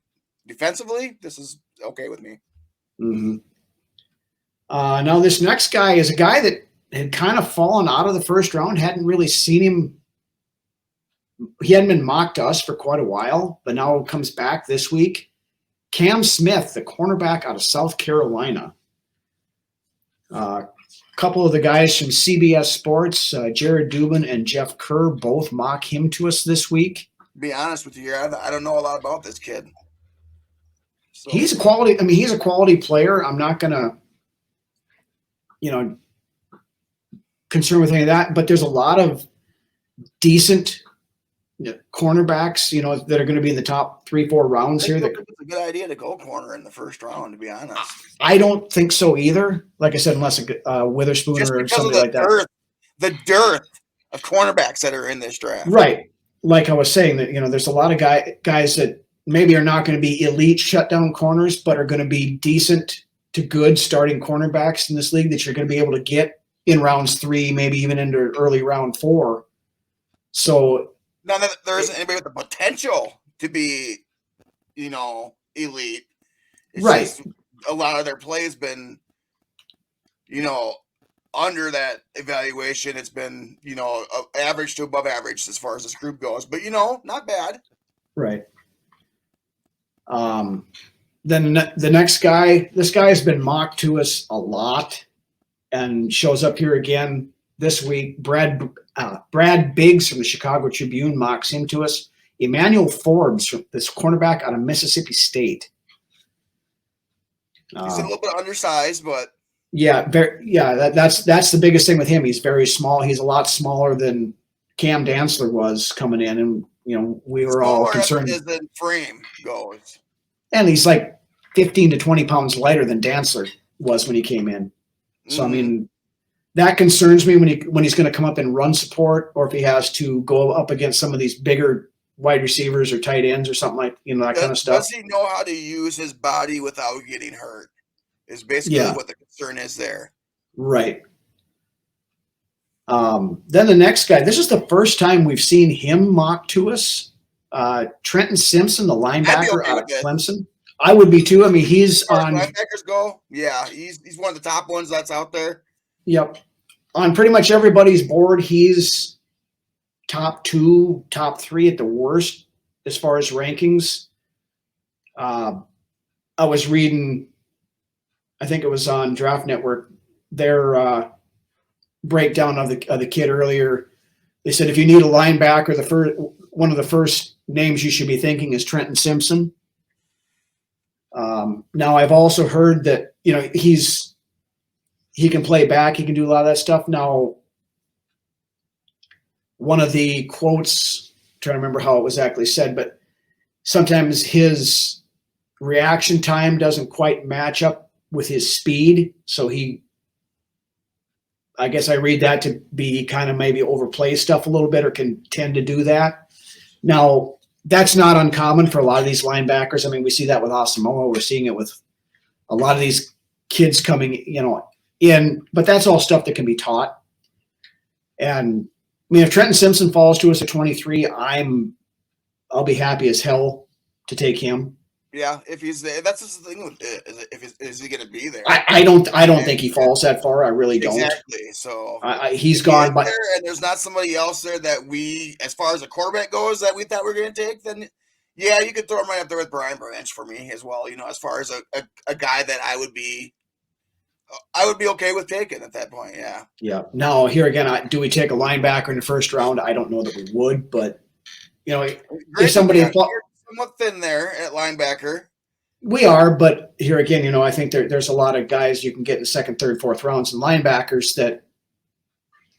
defensively, this is okay with me. Mm-hmm. Now this next guy is a guy that had kind of fallen out of the first round, hadn't really seen him. He hadn't been mocked to us for quite a while, but now comes back this week. Cam Smith, the cornerback out of South Carolina. A couple of the guys from CBS Sports, Jared Dubin and Jeff Kerr, both mock him to us this week. To be honest with you, I don't know a lot about this kid. So. He's a quality. I mean, he's a quality player. I'm not gonna, concerned with any of that. But there's a lot of decent cornerbacks, that are going to be in the top 3-4 rounds here. It's a good idea to go corner in the first round, to be honest. I don't think so either. Like I said, unless Witherspoon or somebody like that. The dearth of cornerbacks that are in this draft. Right. Like I was saying, that there's a lot of guys that maybe are not going to be elite shutdown corners, but are going to be decent to good starting cornerbacks in this league that you're going to be able to get in rounds 3, maybe even into early round 4. So. Now that there isn't anybody with the potential to be, elite. It's right. Just a lot of their play has been, under that evaluation. It's been, average to above average as far as this group goes. But, not bad. Right. Then the next guy, this guy has been mocked to us a lot and shows up here again this week. Brad Biggs from the Chicago Tribune mocks him to us. Emmanuel Forbes, from this cornerback out of Mississippi State. He's a little bit undersized, but that's the biggest thing with him. He's very small. He's a lot smaller than Cam Dantzler was coming in, and we were all concerned. As the frame goes, and he's like 15 to 20 pounds lighter than Dantzler was when he came in. So I mean, that concerns me when he's going to come up and run support, or if he has to go up against some of these bigger wide receivers or tight ends or something like that kind of stuff. Does he know how to use his body without getting hurt? Is basically what the concern is there. Right. Then the next guy. This is the first time we've seen him mocked to us. Trenton Simpson, the linebacker out of Clemson. I would be too. I mean, he's on. Linebackers go. Yeah, he's one of the top ones that's out there. Yep. on pretty much everybody's board, he's top 2, top 3 at the worst as far as rankings. I was reading, I think it was on Draft Network, their breakdown of the kid earlier. They said if you need a linebacker, one of the first names you should be thinking is Trenton Simpson. Now I've also heard that he can play back, he can do a lot of that stuff. Now, one of the quotes, I'm trying to remember how it was actually said, but sometimes his reaction time doesn't quite match up with his speed. So I guess I read that to be kind of maybe overplay stuff a little bit, or can tend to do that. Now, that's not uncommon for a lot of these linebackers. I mean, we see that with Asamoah. We're seeing it with a lot of these kids coming, in, but that's all stuff that can be taught. And I mean, if Trenton Simpson falls to us at 23, I'll be happy as hell to take him. Yeah, if he's there, that's just the thing with it. Is he going to be there? I don't think he falls that far. I really don't. Exactly. So he's gone. But and there's not somebody else there that we, as far as a quarterback goes, that we thought we were going to take. Then, yeah, you could throw him right up there with Brian Branch for me as well. As far as a guy that I would be okay with taking at that point. Yeah. Yeah. Now here again, do we take a linebacker in the first round? I don't know that we would, but if somebody somewhat thin there at linebacker. We are, but here again, I think there's a lot of guys you can get in the second, third, fourth rounds and linebackers that.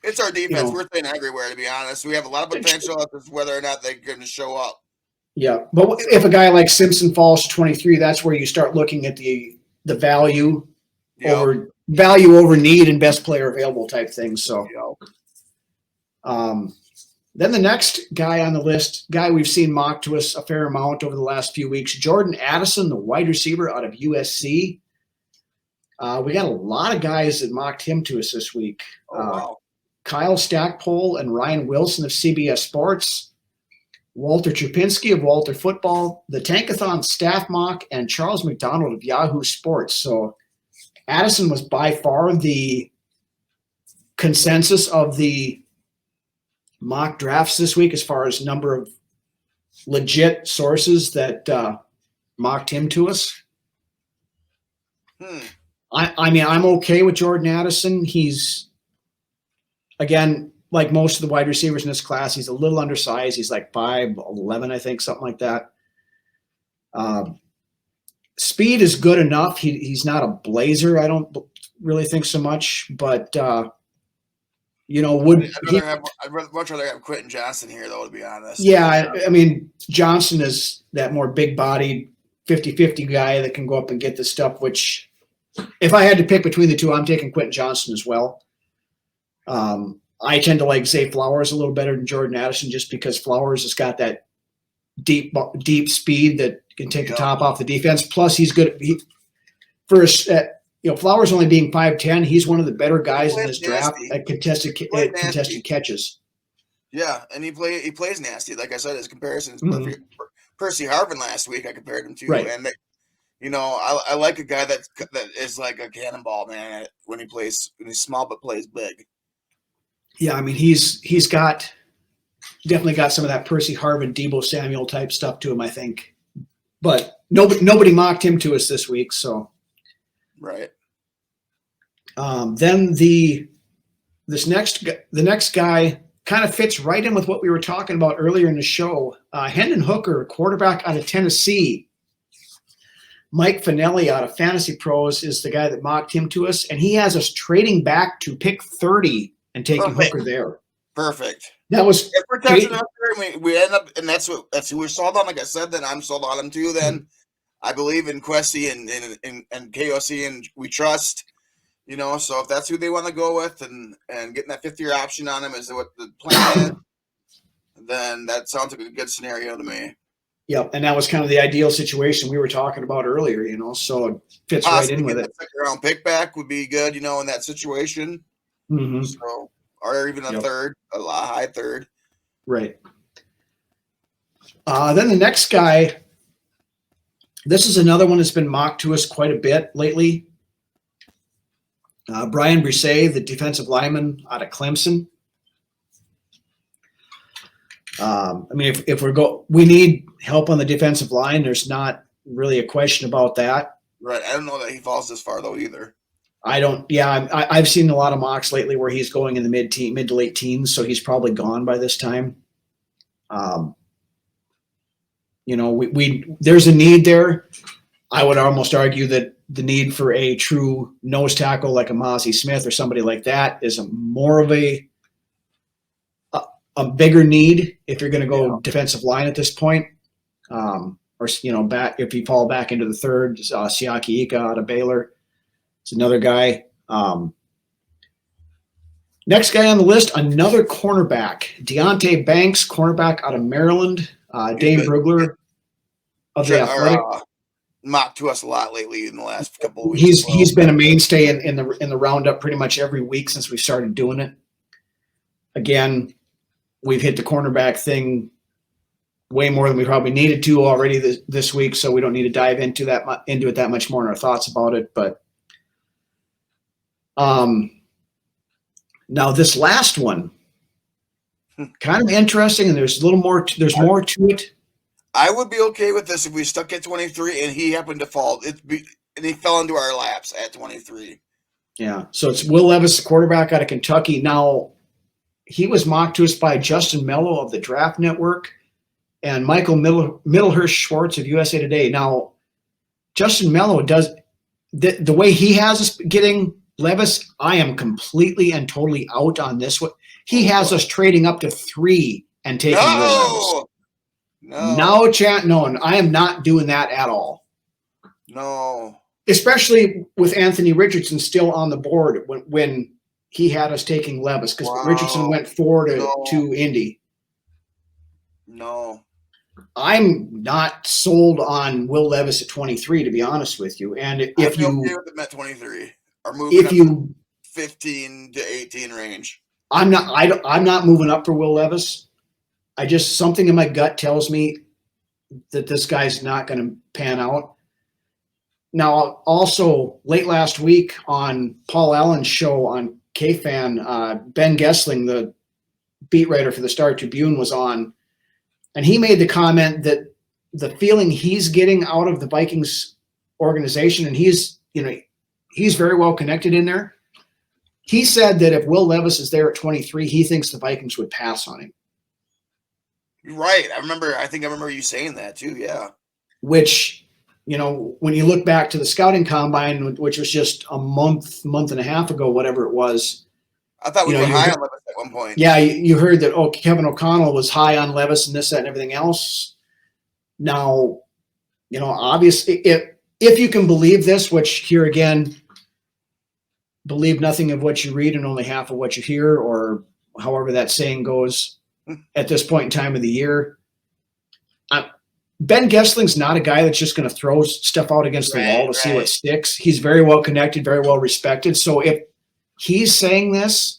It's our defense. We're thin everywhere, to be honest. We have a lot of potential. It's whether or not they're going to show up. Yeah, but if a guy like Simpson falls to 23, that's where you start looking at the value over need and best player available type thing. So, then the next guy on the list, guy we've seen mocked to us a fair amount over the last few weeks, Jordan Addison, the wide receiver out of USC. We got a lot of guys that mocked him to us this week. Wow. Kyle Stackpole and Ryan Wilson of CBS Sports, Walter Trupinski of Walter Football, the Tankathon staff mock, and Charles McDonald of Yahoo Sports. So Addison was by far the consensus of the mock drafts this week as far as number of legit sources that mocked him to us. I mean, I'm okay with Jordan Addison. He's, again, like most of the wide receivers in this class, he's a little undersized. He's like 5'11", I think, something like that. Speed is good enough. He's not a blazer. I don't really think so much, but I'd much rather have Quentin Johnson here, though, to be honest. Yeah, I mean, Johnson is that more big-bodied 50-50 guy that can go up and get this stuff, which if I had to pick between the two, I'm taking Quentin Johnson as well. I tend to like Zay Flowers a little better than Jordan Addison just because Flowers has got that deep speed that can take the top off the defense. Plus, he's good. Flowers only being 5'10", he's one of the better guys in this draft at contested catches. Yeah, and he plays nasty. Like I said, his comparisons perfect. Percy Harvin last week, I compared him to, right. And I like a guy that is like a cannonball, man. When he's small but plays big. Yeah, I mean he's definitely got some of that Percy Harvin, Deebo Samuel type stuff to him, I think. But nobody mocked him to us this week, so. Right. Then the next guy kind of fits right in with what we were talking about earlier in the show. Hendon Hooker, quarterback out of Tennessee. Mike Finelli out of Fantasy Pros is the guy that mocked him to us, and he has us trading back to pick 30 and taking Hooker there. Perfect. That was if we're touching Hooker, we end up, and that's who we're sold on. Like I said, then I'm sold on him too. Then I believe in Questy and KOC, and we trust. So if that's who they want to go with and getting that 5th-year option on him is what the plan is, then that sounds like a good scenario to me. Yep, and that was kind of the ideal situation we were talking about earlier, so it fits right in with it. A 2nd-round pick back would be good, in that situation. Mm-hmm. So, or even a third, a high third. Right. Then the next guy, this is another one that's been mocked to us quite a bit lately. Brian Brisset, the defensive lineman out of Clemson. I mean, if we need help on the defensive line. There's not really a question about that. Right. I don't know that he falls this far though either. I don't. Yeah, I've seen a lot of mocks lately where he's going in the mid to late teens, so he's probably gone by this time. There's a need there. I would almost argue that the need for a true nose tackle like a Mozzie Smith or somebody like that is more of a bigger need if you're going to go defensive line at this point. Back if you fall back into the third, Siaki Ika out of Baylor. It's another guy. Next guy on the list, another cornerback, Deonte Banks, cornerback out of Maryland. Dane Brugler of the Athletic. Mocked to us a lot lately in the last couple of weeks. He's been a mainstay in the roundup pretty much every week since we started doing it. Again, we've hit the cornerback thing way more than we probably needed to already this week, so we don't need to dive into it that much more in our thoughts about it. But now this last one, kind of interesting, and there's a little more. There's more to it. I would be okay with this if we stuck at 23 and he happened to fall. And he fell into our laps at 23. Yeah. So it's Will Levis, quarterback out of Kentucky. Now, he was mocked to us by Justin Mello of the Draft Network and Michael Middlehurst Schwartz of USA Today. Now, Justin Mello does the way he has us getting Levis. I am completely and totally out on this one. He has us trading up to 3 and taking Will Levis. No, and I am not doing that at all. No. Especially with Anthony Richardson still on the board when he had us taking Levis, because Richardson went 4 to Indy. No. I'm not sold on Will Levis at 23, to be honest with you. And if you okay with him at 23 or moving 15 to 18 range. I'm not moving up for Will Levis. Something in my gut tells me that this guy's not going to pan out. Now, also late last week on Paul Allen's show on KFan, Ben Gessling, the beat writer for the Star Tribune, was on, and he made the comment that the feeling he's getting out of the Vikings organization, and he's very well connected in there. He said that if Will Levis is there at 23, he thinks the Vikings would pass on him. Right. I remember you saying that too. Yeah. Which, when you look back to the scouting combine, which was just a month and a half ago, whatever it was. I thought we were high on Levis at one point. Yeah. You heard that, Kevin O'Connell was high on Levis and this, that, and everything else. Now, obviously if you can believe this, which here again, believe nothing of what you read and only half of what you hear, or however that saying goes. At this point in time of the year, Ben Gessling's not a guy that's just going to throw stuff out against the wall to see what sticks. He's very well connected, very well respected. So if he's saying this,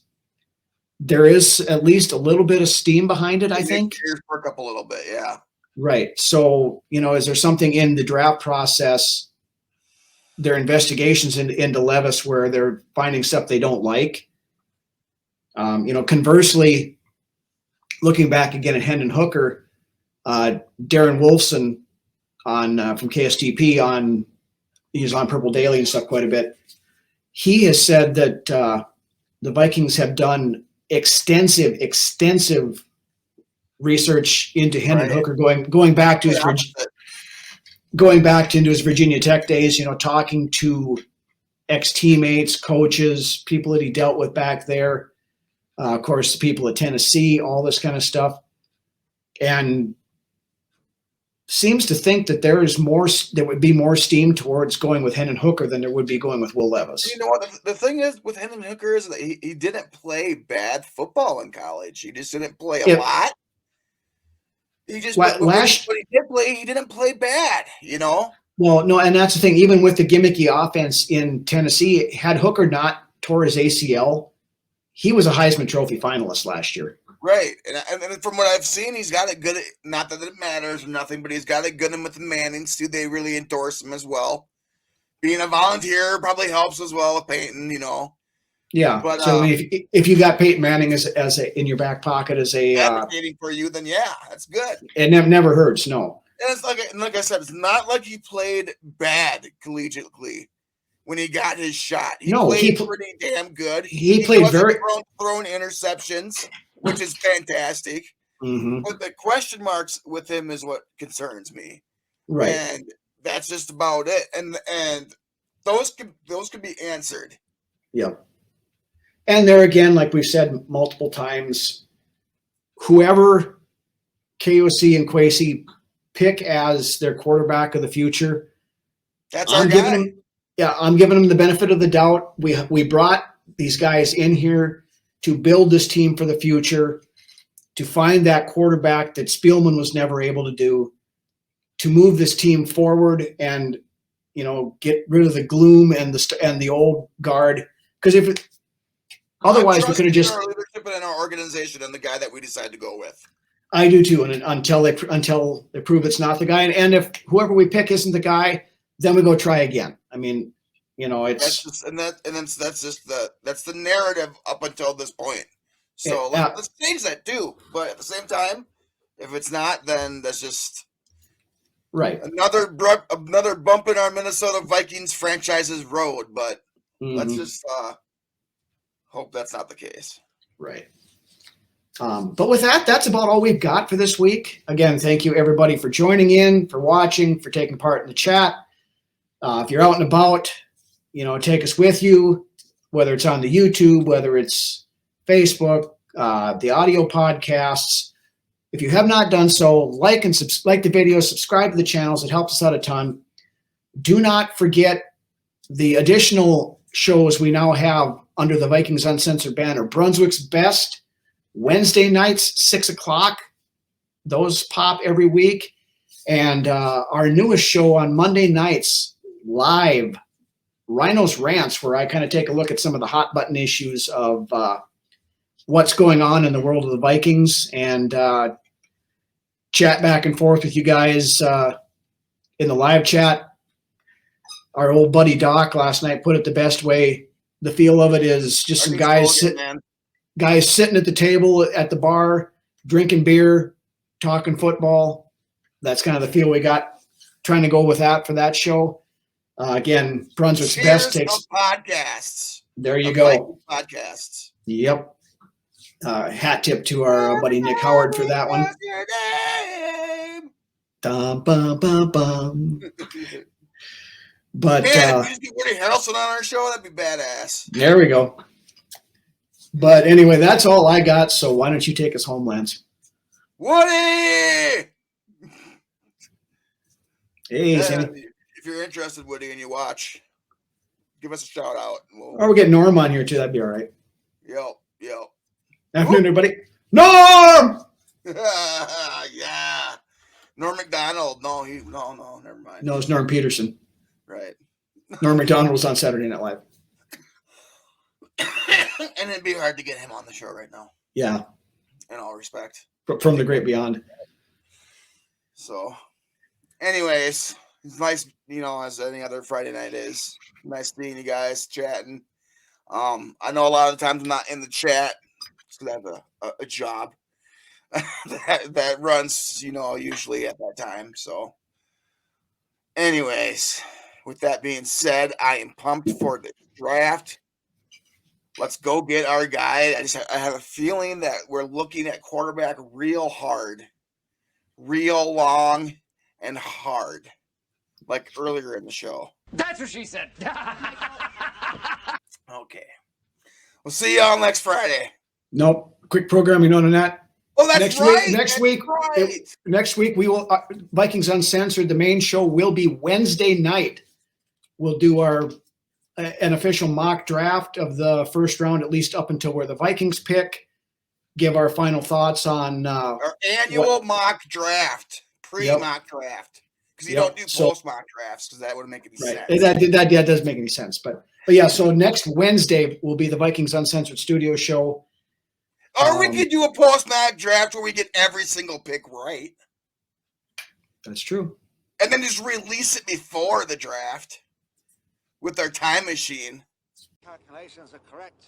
there is at least a little bit of steam behind it, I think. Ears perk up a little bit, yeah. Right. So, is there something in the draft process, their investigations into Levis, where they're finding stuff they don't like? Conversely, looking back again at Hendon Hooker, Darren Wolfson from KSTP he's on Purple Daily and stuff quite a bit. He has said that the Vikings have done extensive research into Hendon Hooker, going back to his Virginia Tech days. Talking to ex-teammates, coaches, people that he dealt with back there. Of course, the people at Tennessee, all this kind of stuff, and seems to think that there would be more steam towards going with Hendon Hooker than there would be going with Will Levis. You know what? The thing is with Hendon Hooker is that he didn't play bad football in college. He just didn't play a lot. He just when he did play, he didn't play bad. Well, no, and that's the thing. Even with the gimmicky offense in Tennessee, had Hooker not tore his ACL, he was a Heisman Trophy finalist last year. Right. And from what I've seen, he's got it good. Not that it matters or nothing, but he's got it good with the Mannings, too. They really endorse him as well. Being a volunteer probably helps as well with Peyton, Yeah. But, so if you got Peyton Manning as a in your back pocket as a advocating for you, then yeah, that's good. It never hurts. No. And it's like I said, it's not like he played bad collegiately when he got his shot. He played pretty damn good. He played very throwing interceptions, which is fantastic. Mm-hmm. But the question marks with him is what concerns me. Right. And that's just about it. And those could be answered. Yep. And there again, like we've said multiple times, whoever KOC and Kwesi pick as their quarterback of the future, that's our guy. I'm giving them the benefit of the doubt. We brought these guys in here to build this team for the future, to find that quarterback that Spielman was never able to do, to move this team forward and, get rid of the gloom and the old guard. Because otherwise we could have just our leadership in our organization and the guy that we decide to go with. I do too, and until they prove it's not the guy, and if whoever we pick isn't the guy, then we go try again. I mean, it's that's the narrative up until this point. So let's change that too. But at the same time, if it's not, then that's just right. Another bump in our Minnesota Vikings franchise's road. But let's just hope that's not the case. Right. But with that, that's about all we've got for this week. Again, thank you everybody for joining in, for watching, for taking part in the chat. If you're out and about, take us with you, whether it's on the YouTube, whether it's Facebook, the audio podcasts. If you have not done so, like the video, subscribe to the channels. It helps us out a ton. Do not forget the additional shows we now have under the Vikings Uncensored banner. Brunswick's Best, Wednesday nights, 6 o'clock. Those pop every week. And our newest show on Monday nights, live, Rhino's Rants, where I kind of take a look at some of the hot button issues of what's going on in the world of the Vikings and chat back and forth with you guys in the live chat. Our old buddy Doc last night put it the best way. The feel of it is just some guys sitting at the table at the bar, drinking beer, talking football. That's kind of the feel we got. Trying to go with that for that show. Again, Brunswick's Best takes podcasts. There you go. Podcasts. Yep. Hat tip to our buddy Nick Howard for that one. What's your name? Dum, bum, bum, bum. But man, if you just get Woody Harrelson on our show, that'd be badass. There we go. But anyway, that's all I got. So why don't you take us home, Lance? Woody! Hey, Sammy. If you're interested, Woody, and you watch, give us a shout out. We'll get Norm on here too. That'd be all right. Yep. Afternoon, everybody. Norm! Yeah. Norm McDonald. No, never mind. No, it's Norm Peterson. Right. Norm McDonald was on Saturday Night Live. And it'd be hard to get him on the show right now. Yeah. In all respect. From the great beyond. So, anyways, it's nice, as any other Friday night is. Nice seeing you guys chatting. I know a lot of the times I'm not in the chat because I have a job that runs, usually at that time. So, anyways, with that being said, I am pumped for the draft. Let's go get our guy. I have a feeling that we're looking at quarterback real hard, real long, and hard, like earlier in the show. That's what she said. Okay. We'll see y'all next Friday. Nope. Quick programming on that. Oh, that's right. Next week we will Vikings Uncensored. The main show will be Wednesday night. We'll do an official mock draft of the first round, at least up until where the Vikings pick. Give our final thoughts on our annual mock draft, pre-mock draft, because you don't do post mock drafts because that wouldn't make any sense. That doesn't make any sense, but yeah. So next Wednesday will be the Vikings Uncensored studio show. Or we could do a post-mock draft where we get every single pick right. That's true. And then just release it before the draft with our time machine. calculations are correct,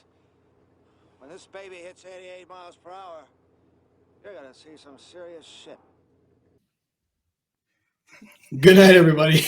when this baby hits 88 miles per hour, you're gonna see some serious shit. Good night, everybody.